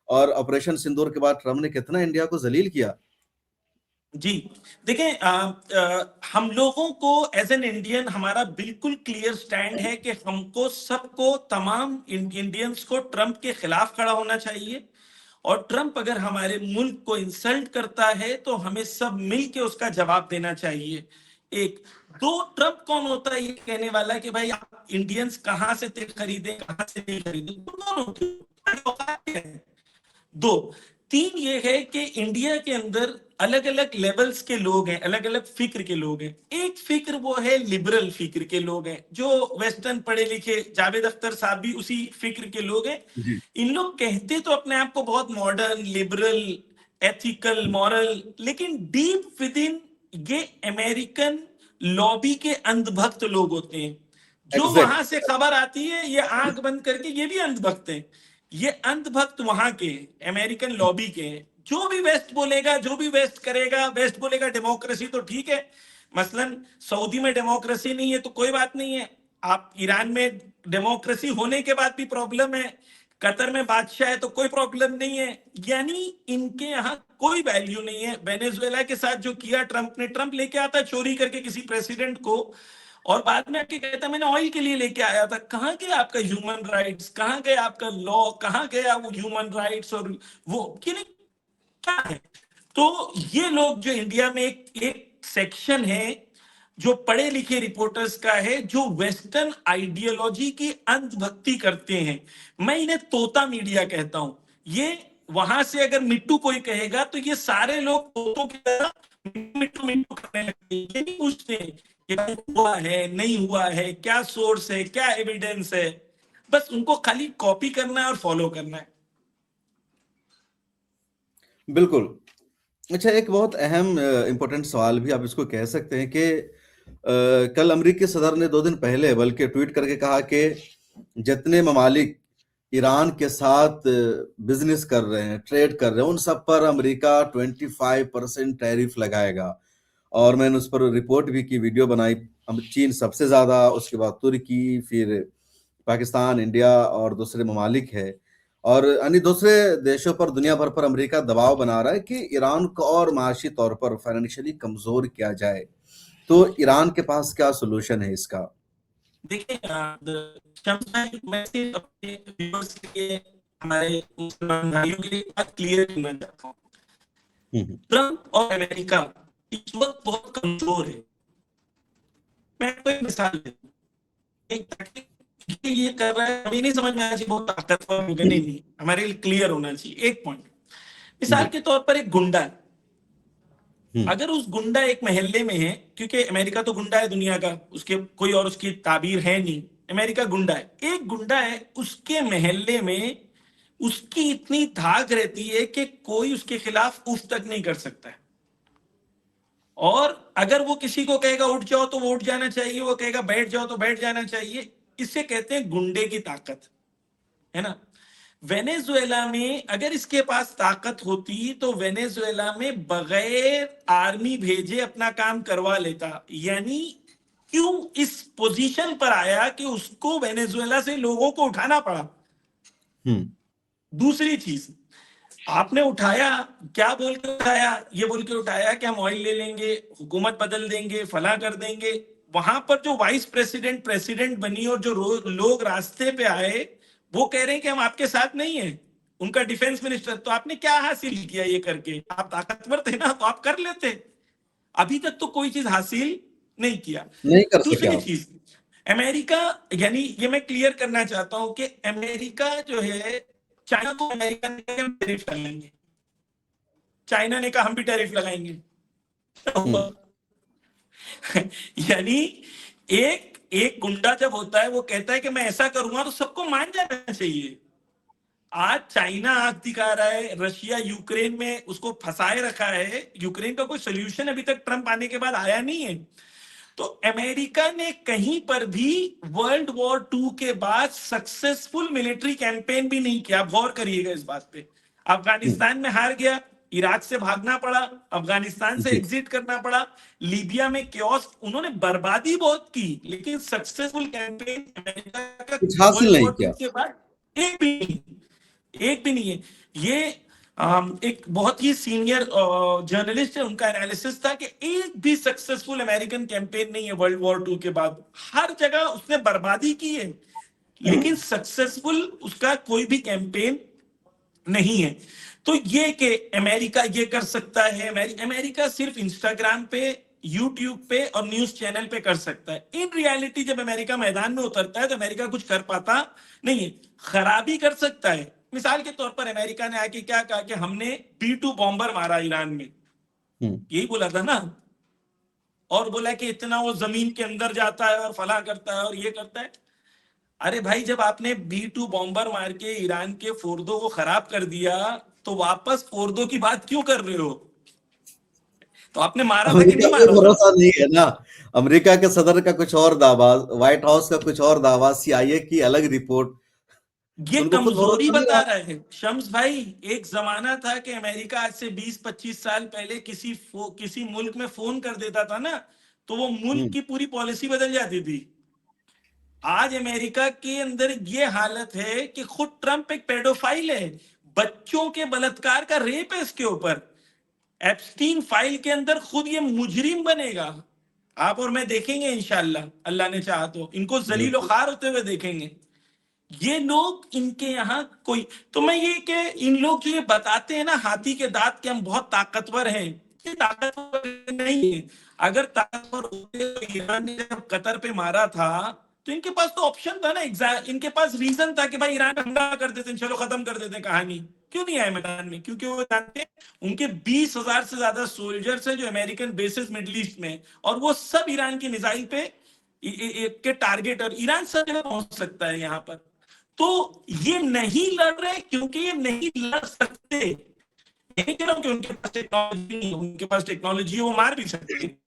और ऑपरेशन सिंदूर के बाद ट्रम्प ने कितना इंडिया को जलील किया। जी देखें, हम लोगों को एज एन इंडियन हमारा बिल्कुल क्लियर स्टैंड है कि हमको सबको, तमाम इंडियंस को ट्रम्प के खिलाफ खड़ा होना चाहिए, और ट्रम्प अगर हमारे मुल्क को इंसल्ट करता है तो हमें सब मिलके उसका जवाब देना चाहिए। एक दो, ट्रम्प कौन होता है ये कहने वाला कि भाई आप इंडियंस कहां से तेल खरीदें कहां से नहीं खरीदें, तो कौन होते हो? तुम्हारी औकात क्या है? दो, तीन ये है कि इंडिया के अंदर अलग अलग लेवल्स के लोग हैं, अलग अलग फिक्र के लोग हैं। एक फिक्र वो है लिबरल फिक्र के लोग हैं, जो वेस्टर्न पढ़े लिखे, जावेद अख्तर साहब भी उसी फिक्र के लोग हैं। जी, इन लोग कहते तो अपने आप को बहुत मॉडर्न, लिबरल, एथिकल, मॉरल, लेकिन डीप विद इन ये अमेरिकन लॉबी के अंधभक्त लोग होते हैं। जो एग्जैक्ट। वहां से खबर आती है ये आंख बंद करके, ये भी अंधभक्त हैं। ये अंधभक्त वहां के अमेरिकन लॉबी के हैं। जो भी वेस्ट बोलेगा, जो भी वेस्ट करेगा, वेस्ट बोलेगा डेमोक्रेसी तो ठीक है, मसलन सऊदी में डेमोक्रेसी नहीं है तो कोई बात नहीं है, आप ईरान में डेमोक्रेसी होने के बाद भी प्रॉब्लम है, कतर में बादशाह है तो कोई प्रॉब्लम नहीं है। यानी इनके यहाँ कोई वैल्यू नहीं है। वेनेजुएला के साथ जो किया ट्रंप ने, ट्रंप लेके आता चोरी करके किसी प्रेसिडेंट को, और बाद में आके कहता मैंने ऑयल के लिए लेके आया था। कहाँ गया आपका ह्यूमन राइट्स, कहाँ गया आपका लॉ, कहाँ गया वो ह्यूमन राइट्स, और वो कि नहीं, क्या है? तो ये लोग जो इंडिया में एक सेक्शन है जो पढ़े लिखे रिपोर्टर्स का है, जो वेस्टर्न आइडियोलॉजी की अंधभक्ति करते हैं। मैं इन्हें तोता मीडिया कहता हूं। ये वहां से अगर मिट्टू कोई कहेगा तो ये सारे लोग तोतों की तरह मिट्टू मिट्टू करने लगते हैं। ये नहीं पूछते कि भाई हुआ है नहीं हुआ है, क्या सोर्स है, क्या एविडेंस है, बस उनको खाली कॉपी करना है और फॉलो करना है। बिल्कुल। अच्छा, एक बहुत अहम इंपॉर्टेंट सवाल भी आप इसको कह सकते हैं कि कल अमेरिकी सदर ने 2 दिन पहले बल्कि ट्वीट करके कहा कि जितने ममालिक ईरान के साथ बिजनेस कर रहे हैं, ट्रेड कर रहे हैं, उन सब पर अमेरिका 25% टैरिफ लगाएगा। और मैंने उस पर रिपोर्ट भी की, वीडियो बनाई। चीन सबसे ज्यादा, उसके बाद तुर्की, फिर पाकिस्तान, इंडिया और दूसरे ममालिक है। और अन्य दूसरे देशों पर, दुनिया भर पर अमेरिका दबाव बना रहा है कि ईरान को और माशी तौर पर फाइनेंशियली कमजोर किया जाए। तो ईरान के पास क्या सोल्यूशन है इसका? देखिए, शम्स भाई, मैं सिर्फ अपने व्यूअर्स के लिए, हमारे मुसलमान भाइयों के लिए बात क्लियर करना चाहता हूँ। हम्म, ट्रंप और अमेरिका इस वक्त बहुत कमजोर है। मैं आपको एक मिसाल देता हूँ। एक ये कर रहा है, हमें नहीं समझ में आना चाहिए बहुत ताकतवर होगा, नहीं, हमारे लिए क्लियर होना चाहिए एक पॉइंट। मिसाल जी, के तौर पर एक गुंडा है, हम्म, अगर उस गुंडा एक मोहल्ले में है, क्योंकि अमेरिका तो गुंडा है दुनिया का, उसके कोई और उसकी ताबीर है नहीं, अमेरिका गुंडा है। एक गुंडा है, उसके मोहल्ले में उसकी इतनी धाक रहती है कि कोई उसके खिलाफ उफ तक नहीं कर सकता है। और अगर वो किसी को कहेगा उठ जाओ तो वो उठ जाना चाहिए, वो कहेगा बैठ जाओ तो बैठ जाना चाहिए। इसे कहते हैं गुंडे की ताकत, है ना। वेनेजुएला में अगर इसके पास ताकत होती तो वेनेजुएला में बगैर आर्मी भेजे अपना काम करवा लेता। यानी क्यों इस पोजीशन पर आया कि उसको वेनेजुएला से लोगों को उठाना पड़ा। हम्म, दूसरी चीज, आपने उठाया, क्या बोल के उठाया? ये बोल के उठाया कि हम ऑयल ले लेंगे, हुकूमत बदल देंगे, फला कर देंगे। वहां पर जो वाइस प्रेसिडेंट प्रेसिडेंट बनी और जो लोग रास्ते पे आए, वो कह रहे हैं कि हम आपके साथ नहीं है। उनका डिफेंस मिनिस्टर, तो आपने क्या हासिल किया ये करके? आप ताकतवर थे ना, तो आप कर लेते। अभी तक तो कोई चीज हासिल नहीं किया। नहीं कर सके दूसरी आप। चीज, अमेरिका, यानी ये मैं क्लियर करना चाहता हूं कि अमेरिका जो है, चाइना को अमेरिका ने कहा हम टैरिफ लगाएंगे, चाइना ने कहा हम भी टैरिफ लगाएंगे। हम्म, यानी एक एक गुंडा जब होता है वो कहता है कि मैं ऐसा करूंगा, तो सबको मान जाना चाहिए। आज चाइना आंख दिखा रहा है, रशिया यूक्रेन में उसको फंसाए रखा है। यूक्रेन का कोई सोल्यूशन अभी तक ट्रंप आने के बाद आया नहीं है। तो अमेरिका ने कहीं पर भी वर्ल्ड वॉर टू के बाद सक्सेसफुल मिलिट्री कैंपेन भी नहीं किया। गौर करिएगा इस बात पे। अफगानिस्तान में हार गया, इराक से भागना पड़ा, अफगानिस्तान से जी, एग्जिट करना पड़ा, लीबिया में क्योस, उन्होंने बर्बादी बहुत की, लेकिन सक्सेसफुल कैंपेन अमेरिका का कुछ हासिल वर्ल्ड नहीं वॉर टू किया। के बाद एक भी नहीं, एक भी नहीं है। ये एक बहुत ही सीनियर जर्नलिस्ट है, उनका एनालिसिस था कि एक भी सक्सेसफुल अमेरिकन कैंपेन नहीं है वर्ल्ड वॉर टू के बाद। हर जगह उसने बर्बादी की है, लेकिन सक्सेसफुल उसका कोई भी कैंपेन नहीं है। तो ये कि अमेरिका ये कर सकता है, अमेरिका सिर्फ इंस्टाग्राम पे, यूट्यूब पे और न्यूज चैनल पे कर सकता है। इन रियलिटी जब अमेरिका मैदान में उतरता है तो अमेरिका कुछ कर पाता नहीं है। खराबी कर सकता है। मिसाल के तौर पर अमेरिका ने आके क्या कहा कि हमने B2 बॉम्बर मारा ईरान में, हम्म, यही बोला था ना, और बोला कि इतना वो जमीन के अंदर जाता है और फला करता है और ये करता है। अरे भाई, जब आपने B2 बॉम्बर मार के ईरान के फोर्दो को खराब कर दिया, तो वापस फोर्दो की बात क्यों कर रहे हो? तो आपने मारा था कि अमेरिका नहीं पे मारा उधर? भरोसा नहीं है ना। अमेरिका के सदर का कुछ और दावा, व्हाइट हाउस का कुछ और दावा, CIA की अलग रिपोर्ट, ये उनको खुद कमजोरी भरोसा नहीं बता रहा। रहा है शम्स भाई। एक जमाना था कि अमेरिका आज से 20-25 साल पहले किसी मुल्क में फोन कर देता था ना, तो वो मुल्क हम्म, की पूरी पॉलिसी बदल जाती थी। आज अमेरिका के अंदर ये हालत है कि खुद ट्रंप एक पेडोफाइल है, बच्चों के बलात्कार का रेप है इसके ऊपर। एप्स्टीन फाइल के अंदर खुद ये मुजरिम बनेगा। आप और मैं देखेंगे इंशाल्लाह, अल्लाह ने चाहा तो इनको जलील बिल्कुल। खार होते हुए देखेंगे। ये लोग, इनके यहाँ कोई, तो मैं ये कि इन लोग जो ये बताते हैं ना हाथी के दांत के हम बहुत ताकतवर हैं, ये ताकतवर नहीं है। अगर ताकतवर होते तो ईरान ने जब कतर पे मारा था तो इनके पास तो ऑप्शन था ना, इनके पास रीजन था कि भाई ईरान पे हमला कर देते, चलो खत्म कर देते कहानी। क्यों नहीं आए मैदान में? क्योंकि वो जानते हैं उनके 20,000 से ज्यादा सोल्जर्स है जो अमेरिकन बेसिस मिडिल ईस्ट में, और वो सब ईरान की मिसाइल पे के टारगेट, और ईरान सब जगह पहुंच सकता है यहाँ पर। तो ये नहीं लड़ रहे क्योंकि ये नहीं लड़ सकते। नहीं कह रहा हूं कि उनके पास टेक्नोलॉजी नहीं है, उनके पास टेक्नोलॉजी है, वो मार भी सकते हैं,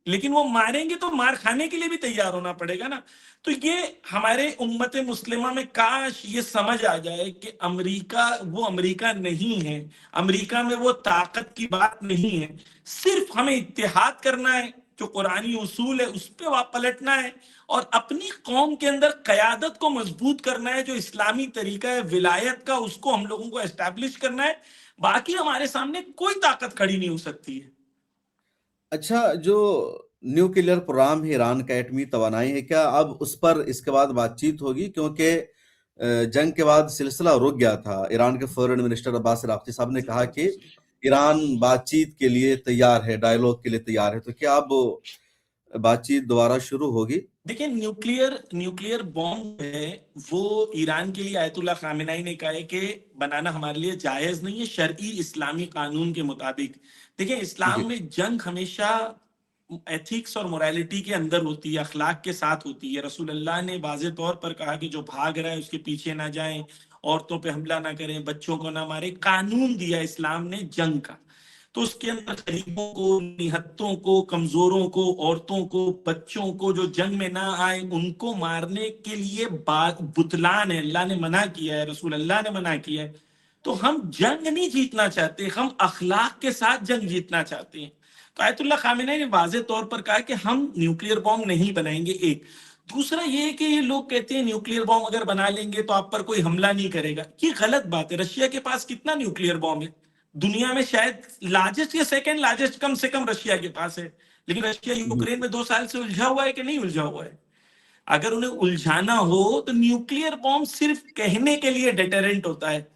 लेकिन वो मारेंगे तो मार खाने के लिए भी तैयार होना पड़ेगा ना। तो ये हमारे उम्मत मुस्लिमा में काश ये समझ आ जाए कि अमेरिका वो अमेरिका नहीं है, अमेरिका में वो ताकत की बात नहीं है। सिर्फ हमें इत्तेहाद करना है, जो कुरानी उसूल है उस पर पलटना है, और अपनी कौम के अंदर कयादत को मजबूत करना है, जो इस्लामी तरीका है विलायत का उसको हम लोगों को एस्टैब्लिश करना है। बाकी हमारे सामने कोई ताकत खड़ी नहीं हो सकती है। अच्छा, जो न्यूक्लियर प्रोग्राम है ईरान का, एटमी तवानाई है, क्या अब उस पर इसके बाद बातचीत होगी? क्योंकि जंग के बाद सिलसिला रुक गया था। ईरान के फॉरेन मिनिस्टर अब्बास अराक्ची साहब ने कहा कि ईरान बातचीत के लिए तैयार है, डायलॉग के लिए तैयार है। तो क्या अब बातचीत दोबारा शुरू होगी? देखिए, न्यूक्लियर न्यूक्लियर बॉम्ब है वो ईरान के लिए आयतुल्लाह खामेनाई ने कहा है कि बनाना हमारे लिए जायज नहीं है शरई इस्लामी कानून के मुताबिक। देखिए, इस्लाम जी, में जंग हमेशा एथिक्स और मोरालिटी के अंदर होती है, अखलाक के साथ होती है। रसूल अल्लाह ने वाज़े तौर पर कहा कि जो भाग रहा है उसके पीछे ना जाएं, औरतों पे हमला ना करें, बच्चों को ना मारे। कानून दिया इस्लाम ने जंग का। तो उसके अंदर गरीबों को, निहत्तों को, कमजोरों को, औरतों को, बच्चों को जो जंग में ना आए उनको मारने के लिए बात बुतलान है। अल्लाह ने मना किया है, रसूल अल्लाह ने मना किया है। तो हम जंग नहीं जीतना चाहते, हम अखलाक के साथ जंग जीतना चाहते हैं। तो आयतुल्लाह खामेनी ने वाजे तौर पर कहा कि हम न्यूक्लियर बॉम्ब नहीं बनाएंगे। एक दूसरा ये है कि ये लोग कहते हैं न्यूक्लियर बॉम्ब अगर बना लेंगे तो आप पर कोई हमला नहीं करेगा। ये गलत बात है। रशिया के पास कितना न्यूक्लियर बॉम्ब है? दुनिया में शायद लार्जेस्ट या सेकंड लार्जेस्ट कम से कम रशिया के पास है। लेकिन रशिया जी, यूक्रेन में 2 साल से उलझा हुआ है कि नहीं उलझा हुआ है? अगर उन्हें उलझाना हो तो न्यूक्लियर बॉम्ब सिर्फ कहने के लिए डेटरेंट होता है,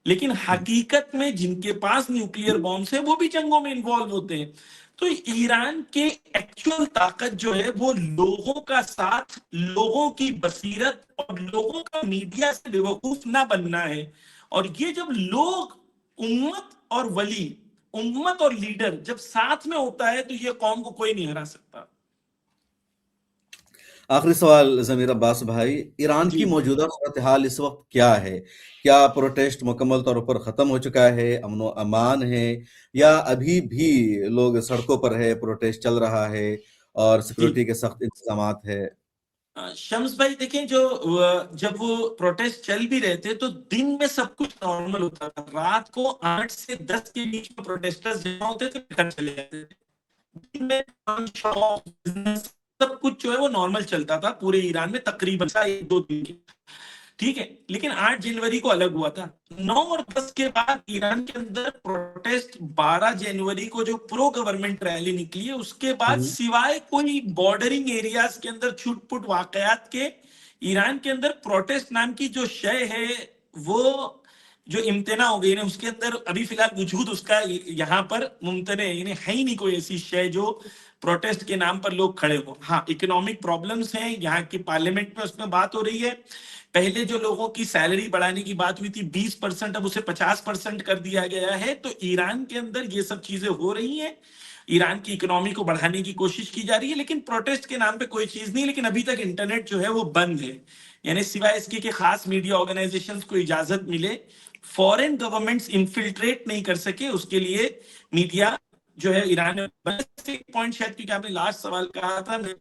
लेकिन हकीकत में जिनके पास न्यूक्लियर बॉम्ब्स है वो भी जंगों में इन्वॉल्व होते हैं। तो ईरान के एक्चुअल ताकत जो है वो लोगों का साथ, लोगों की बसीरत और लोगों का मीडिया से बेवकूफ ना बनना है। और ये जब लोग, उम्मत और वली, उम्मत और लीडर जब साथ में होता है तो ये कौम को कोई नहीं हरा सकता। आखिरी सवाल ज़मीर अब्बास भाई, ईरान की जी, मौजूदा सूरत-ए-हाल इस वक़्त क्या है? क्या प्रोटेस्ट मुकम्मल तौर पर ख़त्म हो चुका है, अमन-ओ-अमान है, या अभी भी लोग सड़कों पर है, प्रोटेस्ट चल रहा है? और जी सिक्योरिटी के सख्त इंतजामात है। शम्स भाई देखें, जो जब वो प्रोटेस्ट चल भी रहे थे तो दिन में सब कुछ नॉर्मल होता था। रात को 8 से 10 के बीच में प्रोटेस्टर्स जमा होते थे, घर चले जाते थे। दिन में काम, शॉप, बिजनेस, सब कुछ जो है वो नॉर्मल चलता था पूरे ईरान में, तकरीबन 1-2 दिन की। ठीक है, लेकिन 8 जनवरी को अलग हुआ था। 9 और 10 के बाद ईरान के अंदर प्रोटेस्ट, 12 जनवरी को जो प्रो गवर्नमेंट रैली निकली है उसके बाद हम्म। सिवाय कोई बॉर्डरिंग एरियाज के अंदर छुटपुट वाकयात के, ईरान के अंदर प्रोटेस्ट नाम की जो शय है वो जो इम्तना हो गई ना, उसके अंदर अभी फिलहाल वजूद उसका यहाँ पर मुमतने यानी है ही नहीं कोई ऐसी शय जो प्रोटेस्ट के नाम पर लोग खड़े हो। हाँ, इकोनॉमिक प्रॉब्लम्स हैं यहाँ की पार्लियामेंट में, उसमें बात हो रही है। पहले जो लोगों की सैलरी बढ़ाने की बात हुई थी 20%, अब उसे 50% कर दिया गया है। तो ईरान के अंदर ये सब चीजें हो रही हैं, ईरान की इकोनॉमी को बढ़ाने की कोशिश की जा रही है, लेकिन प्रोटेस्ट के नाम पे कोई चीज नहीं। लेकिन अभी तक इंटरनेट जो है वो बंद है, यानी सिवाय इसके कि खास मीडिया ऑर्गेनाइजेशंस को इजाजत मिले, फॉरेन गवर्नमेंट्स इन्फिल्ट्रेट नहीं कर सके, उसके लिए मीडिया जो है ईरान में। बस एक पॉइंट शायद, क्योंकि आपने लास्ट सवाल कहा था, मैं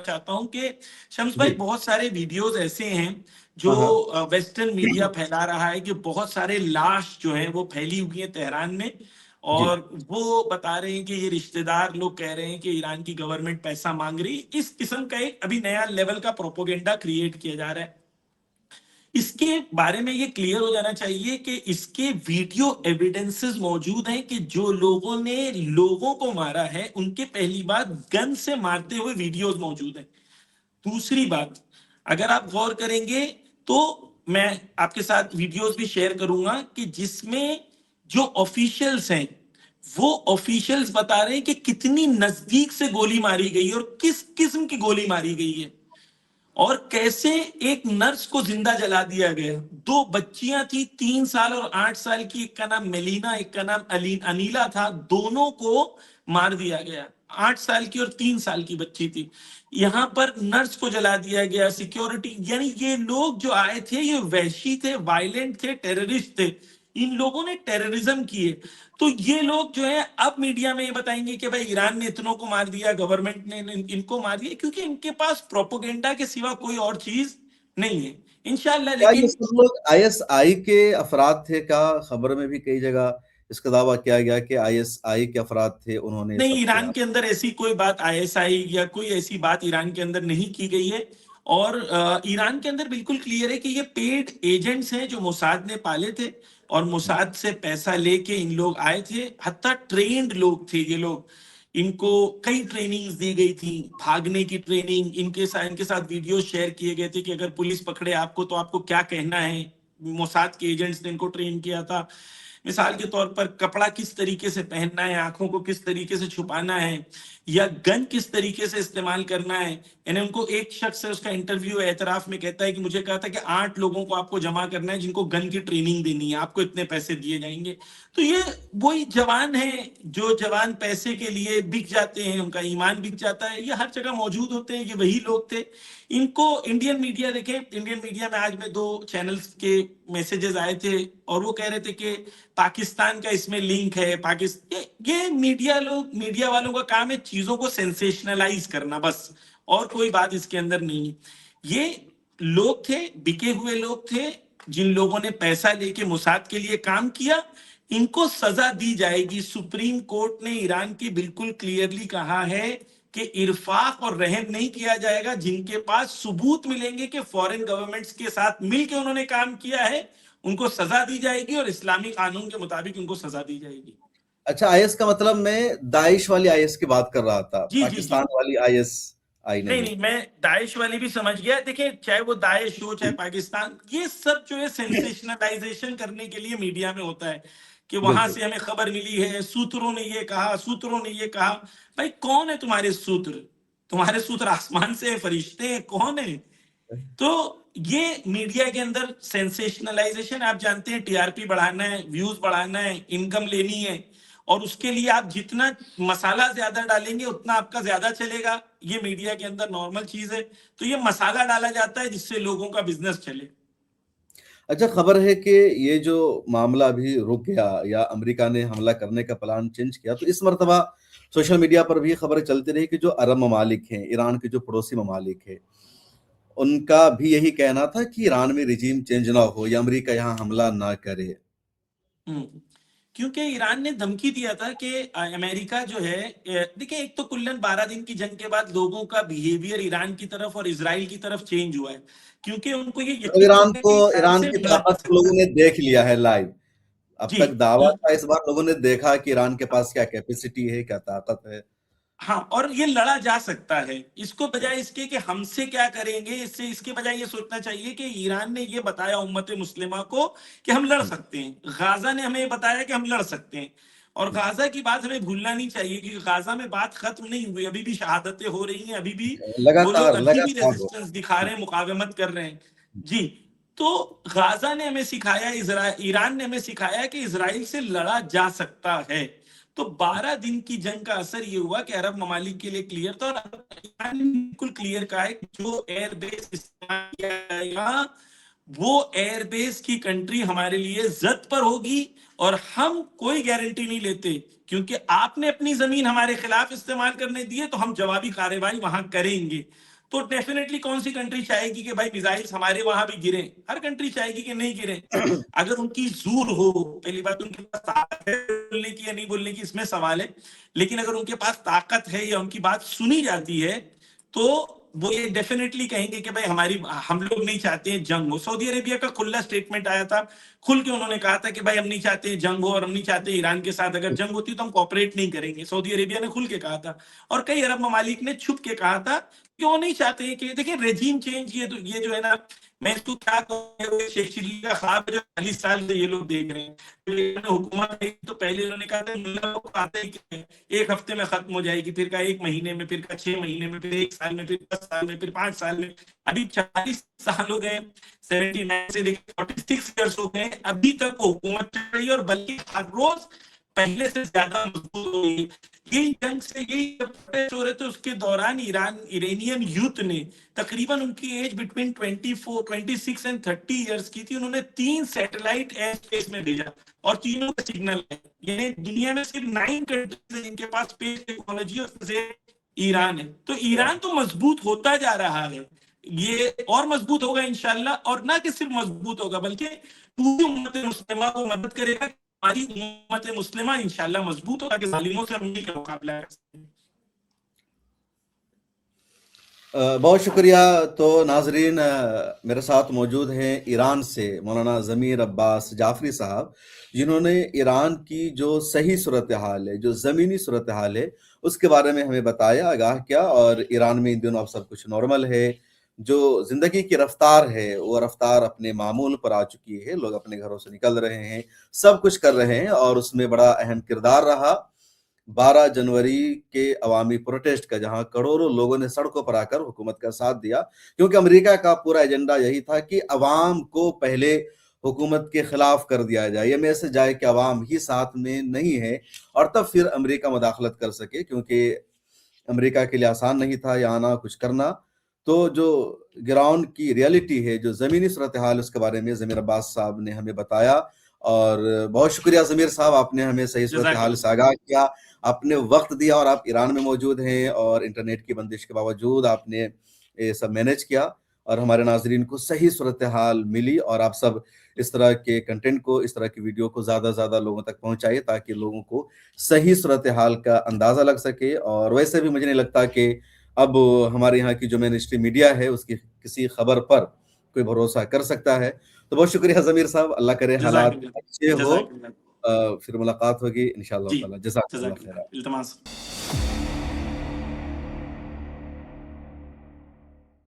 चाहता हूं कि शम्स भाई, जी। बहुत सारे वीडियोस ऐसे हैं जो हाँ हाँ। वेस्टर्न मीडिया फैला रहा है कि बहुत सारे लाश जो हैं वो फैली हुई हैं तेहरान में, जी। और वो बता रहे हैं कि ये रिश्तेदार लोग कह रहे हैं कि ईरान की गवर्नमेंट पैसा मांग रही है। इस किस्म का एक अभी नया लेवल का प्रोपोगेंडा क्रिएट किया जा रहा है। इसके बारे में ये क्लियर हो जाना चाहिए कि इसके वीडियो एविडेंसेस मौजूद हैं कि जो लोगों ने लोगों को मारा है उनके, पहली बात, गन से मारते हुए वीडियोस मौजूद हैं। दूसरी बात, अगर आप गौर करेंगे तो मैं आपके साथ वीडियोस भी शेयर करूंगा कि जिसमें जो ऑफिशियल्स हैं वो ऑफिशियल्स बता रहे हैं कि कितनी नजदीक से गोली मारी गई है और किस किस्म की गोली मारी गई है, और कैसे एक नर्स को जिंदा जला दिया गया। 2 बच्चियां थी, 3 साल और 8 साल की, एक का नाम मेलिना, एक का नाम अनीला था। दोनों को मार दिया गया। 8 साल की और 3 साल की बच्ची थी। यहां पर नर्स को जला दिया गया, सिक्योरिटी, यानी ये लोग जो आए थे ये वहशी थे, वायलेंट थे, टेररिस्ट थे। इन लोगों ने टेररिज्म किए। तो ये लोग जो है अब मीडिया में ये बताएंगे कि भाई ईरान ने इतनों को मार दिया, गवर्नमेंट ने इनको मार दिया, क्योंकि इनके पास प्रोपोगेंडा के सिवा कोई और चीज नहीं है, इंशाल्लाह। क्या ये लेकिन सब लोग आईएसआई के अफराद थे? क्या खबर में भी कई जगह इसका दावा किया गया कि आईएसआई के अफराद थे, उन्होंने ये नहीं, सब ईरान किया? के अंदर ऐसी कोई बात, आईएसआई या कोई ऐसी बात ईरान के अंदर नहीं की गई है। और ईरान के अंदर बिल्कुल क्लियर है कि ये पेड एजेंट्स हैं जो मोसाद ने पाले थे, और मोसाद से पैसा लेके इन लोग आए थे। हत्ता ट्रेंड लोग थे ये लोग, इनको कई ट्रेनिंग्स दी गई थी, भागने की ट्रेनिंग, इनके साथ वीडियो शेयर किए गए थे कि अगर पुलिस पकड़े आपको तो आपको क्या कहना है। मोसाद के एजेंट्स ने इनको ट्रेन किया था। मिसाल के तौर पर कपड़ा किस तरीके से पहनना है, आंखों को किस तरीके से छुपाना है, या गन किस तरीके से इस्तेमाल करना है। यानी उनको, एक शख्स है, उसका इंटरव्यू एतराफ में कहता है कि मुझे कहा था कि 8 लोगों को आपको जमा करना है जिनको गन की ट्रेनिंग देनी है, आपको इतने पैसे दिए जाएंगे। तो ये वही जवान है जो जवान पैसे के लिए बिक जाते हैं, उनका ईमान बिक जाता है, ये हर जगह मौजूद होते हैं, ये वही लोग थे। इनको इंडियन मीडिया, देखें इंडियन मीडिया में आज में 2 चैनल्स के मैसेजेस आए थे और वो कह रहे थे कि पाकिस्तान का इसमें लिंक है। पाकिस्तान, ये मीडिया वालों का काम है चीजों को सेंसेशनलाइज करना, बस, और कोई बात इसके अंदर नहीं है। ये लोग थे, बिके हुए लोग थे, जिन लोगों ने पैसा लेके मोसाद के लिए काम किया, इनको सजा दी जाएगी। सुप्रीम कोर्ट ने ईरान की बिल्कुल क्लियरली कहा है कि इरफाक और रहम नहीं किया जाएगा। जिनके पास सबूत मिलेंगे कि फॉरेन गवर्नमेंट्स के साथ मिलकर उन्होंने काम किया है, उनको सजा दी जाएगी, और इस्लामी कानून के मुताबिक उनको सजा दी जाएगी। अच्छा, आईएस का मतलब मैं दाइश वाली आईएस की बात कर रहा था, जी जी जी। पाकिस्तान वाली आईएस आई नहीं नहीं। नहीं, मैं दाइश वाली भी समझ गया। देखिए, चाहे वो दाइश हो चाहे पाकिस्तान, ये सब जो है सेंसेशनलाइजेशन करने के लिए मीडिया में होता है कि वहां बिल्कुल। से हमें खबर मिली है, सूत्रों ने ये कहा, सूत्रों ने ये कहा। भाई कौन है तुम्हारे सूत्र? तुम्हारे सूत्र आसमान से फरिश्ते हैं? कौन है? तो ये मीडिया के अंदर सेंसेशनलाइजेशन, आप जानते हैं, टीआरपी बढ़ाना है, व्यूज बढ़ाना है, इनकम लेनी है, और उसके लिए आप जितना मसाला ज्यादा डालेंगे उतना आपका ज्यादा चलेगा। ये मीडिया के अंदर नॉर्मल चीज है। तो ये मसाला डाला जाता है जिससे लोगों का बिजनेस चले। अच्छा, खबर है कि ये जो मामला अभी रुक गया या अमेरिका ने हमला करने का प्लान चेंज किया, तो इस मर्तबा सोशल मीडिया पर भी खबरें चलती रही कि जो अरब ममालिक हैं, ईरान के जो पड़ोसी ममालिक हैं, उनका भी यही कहना था कि ईरान में रिजीम चेंज ना हो या अमेरिका यहाँ हमला ना करे। क्योंकि ईरान ने धमकी दिया था कि अमेरिका जो है, देखिए एक तो कुल्लन 12 दिन की जंग के बाद लोगों का बिहेवियर ईरान की तरफ और इजराइल की तरफ चेंज हुआ है, क्योंकि उनको ये तो यकीन हो गया कि ईरान ईरान से की हमला कर ताकत को सकता लोगों ने देख लिया है लाइव। अब जी। तक दावा था, इस बार लोगों ने देखा कि ईरान के पास क्या कैपेसिटी है, क्या ताकत है। हाँ, और ये लड़ा जा सकता है। इसको बजाय इसके कि हमसे क्या करेंगे, इससे इसके बजाय ये सोचना चाहिए कि ईरान ने ये बताया उम्मत मुस्लिमा को कि हम लड़ सकते हैं। गाजा ने हमें बताया कि हम लड़ सकते हैं। और गाजा की बात हमें भूलना नहीं चाहिए कि गाजा में बात खत्म नहीं हुई, अभी भी शहादतें हो रही हैं, अभी भी वो लोग लगातार अभी भी लगातार हो। रेजिस्टेंस दिखा रहे हैं, मुकावमत कर रहे हैं जी। तो गाजा ने हमें सिखाया, ईरान ने हमें सिखाया कि इजराइल से लड़ा जा सकता है। तो 12 दिन की जंग का असर ये हुआ कि अरब ममालिक के लिए क्लियर था, और ईरान ने बिल्कुल क्लियर कहा है कि जो एयरबेस इस्तेमाल किया जाएगा वो एयरबेस की कंट्री हमारे लिए जद पर होगी, और हम कोई गारंटी नहीं लेते, क्योंकि आपने अपनी जमीन हमारे खिलाफ इस्तेमाल करने दी है तो हम जवाबी कार्रवाई वहां करेंगे। तो डेफिनेटली कौन सी कंट्री चाहेगी कि भाई मिसाइल्स हमारे वहां भी गिरे? हर कंट्री चाहेगी कि नहीं गिरे। अगर उनकी जूर हो, पहली बात उनके पास ताकत है बोलने की या नहीं बोलने की, इसमें सवाल है, लेकिन अगर उनके पास ताकत है या उनकी बात सुनी जाती है तो वो ये डेफिनेटली कहेंगे कि भाई हम लोग नहीं चाहते हैं जंग हो। सऊदी अरेबिया का खुला स्टेटमेंट आया था, खुल के उन्होंने कहा था कि भाई हम नहीं चाहते जंग हो, और हम नहीं चाहते ईरान के साथ अगर जंग होती तो हम कॉपरेट नहीं करेंगे। सऊदी अरेबिया ने खुल के कहा था, और कई अरब ममालिक ने छुप के कहा था कि वो नहीं चाहते हैं कि देखिए रेजीम चेंज, ये जो है ना, मैं इसको क्या कहूँ, शेख चिल्ली का ख्वाब है जो 40 साल से ये लोग देख रहे हैं। तो हुकूमत आई तो पहले इन्होंने कहा था मुल्ला को आते ही एक हफ्ते में खत्म हो जाएगी, फिर का 1 महीने में, फिर का 6 महीने में, फिर 1 साल में, फिर 10 साल में, फिर 5 साल में। अभी 40 साल हो गए, 79 से लेकर 46 ईयर्स हो गए, अभी तक वो हुकूमत चल रही है, और बल्कि हर रोज पहले से ज्यादा मजबूत हो गई। यही जंग से यही प्रोटेस्ट हो रहे थे, उसके दौरान इरानियन यूथ ने तकरीबन, उनकी एज बिटवीन 26 एंड 30 ईयर्स की थी, उन्होंने 3 सैटेलाइट एयर स्पेस में भेजा, और तीनों का सिग्नल है। यानी दुनिया में सिर्फ 9 कंट्रीज है जिनके पास स्पेस टेक्नोलॉजी है, उसमें से ईरान है। तो ईरान तो मजबूत होता जा रहा है, ये और मजबूत होगा इंशाल्लाह, और ना कि सिर्फ मजबूत होगा बल्कि पूरी उम्मत मुस्लिमा को मदद करेगा। हमारी उम्मत मुस्लिमा इंशाल्लाह मजबूत होगा कि जालिमों से हम मिलकर मुकाबला कर सकते हैं। बहुत शुक्रिया। तो नाजरीन, मेरे साथ मौजूद हैं ईरान से मौलाना ज़मीर अब्बास जाफरी साहब, जिन्होंने ईरान की जो सही सूरत हाल है, जो ज़मीनी सूरत हाल है, उसके बारे में हमें बताया, आगाह किया। और ईरान में इन दिनों अब सब कुछ नॉर्मल है, जो ज़िंदगी की रफ्तार है वो रफ्तार अपने मामूल पर आ चुकी है, लोग अपने घरों से निकल रहे हैं, सब कुछ कर रहे हैं। और उसमें बड़ा अहम किरदार रहा 12 जनवरी के अवामी प्रोटेस्ट का, जहां करोड़ों लोगों ने सड़कों पर आकर हुकूमत का साथ दिया, क्योंकि अमेरिका का पूरा एजेंडा यही था कि अवाम को पहले हुकूमत के खिलाफ कर दिया जाए, ये मैसेज आए कि अवाम ही साथ में नहीं है, और तब फिर अमेरिका मदाखलत कर सके, क्योंकि अमेरिका के लिए आसान नहीं था यहाँ आना, कुछ करना। तो जो ग्राउंड की रियलिटी है, जो ज़मीनी सूरत हाल, उसके बारे में ज़मीर अब्बास साहब ने हमें बताया। और बहुत शुक्रिया ज़मीर साहब, आपने हमें सही सूरत हाल से आगाह किया, आपने वक्त दिया, और आप ईरान में मौजूद हैं और इंटरनेट की बंदिश के बावजूद आपने ये सब मैनेज किया, और हमारे नाजरीन को सही सूरत हाल मिली। और आप सब इस तरह के कंटेंट को, इस तरह की वीडियो को ज़्यादा से ज़्यादा लोगों तक पहुंचाइए, ताकि लोगों को सही सूरत हाल का अंदाज़ा लग सके। और वैसे भी मुझे नहीं लगता कि अब हमारे यहाँ की जो मेन स्ट्रीम मीडिया है उसकी किसी खबर पर कोई भरोसा कर सकता है। तो बहुत शुक्रिया ज़मीर साहब, अल्लाह करे हालात अच्छे हो, फिर मुलाकात होगी इंशाअल्लाह जी, ताला। जज़ाकल्लाह खैर। इल्तमास।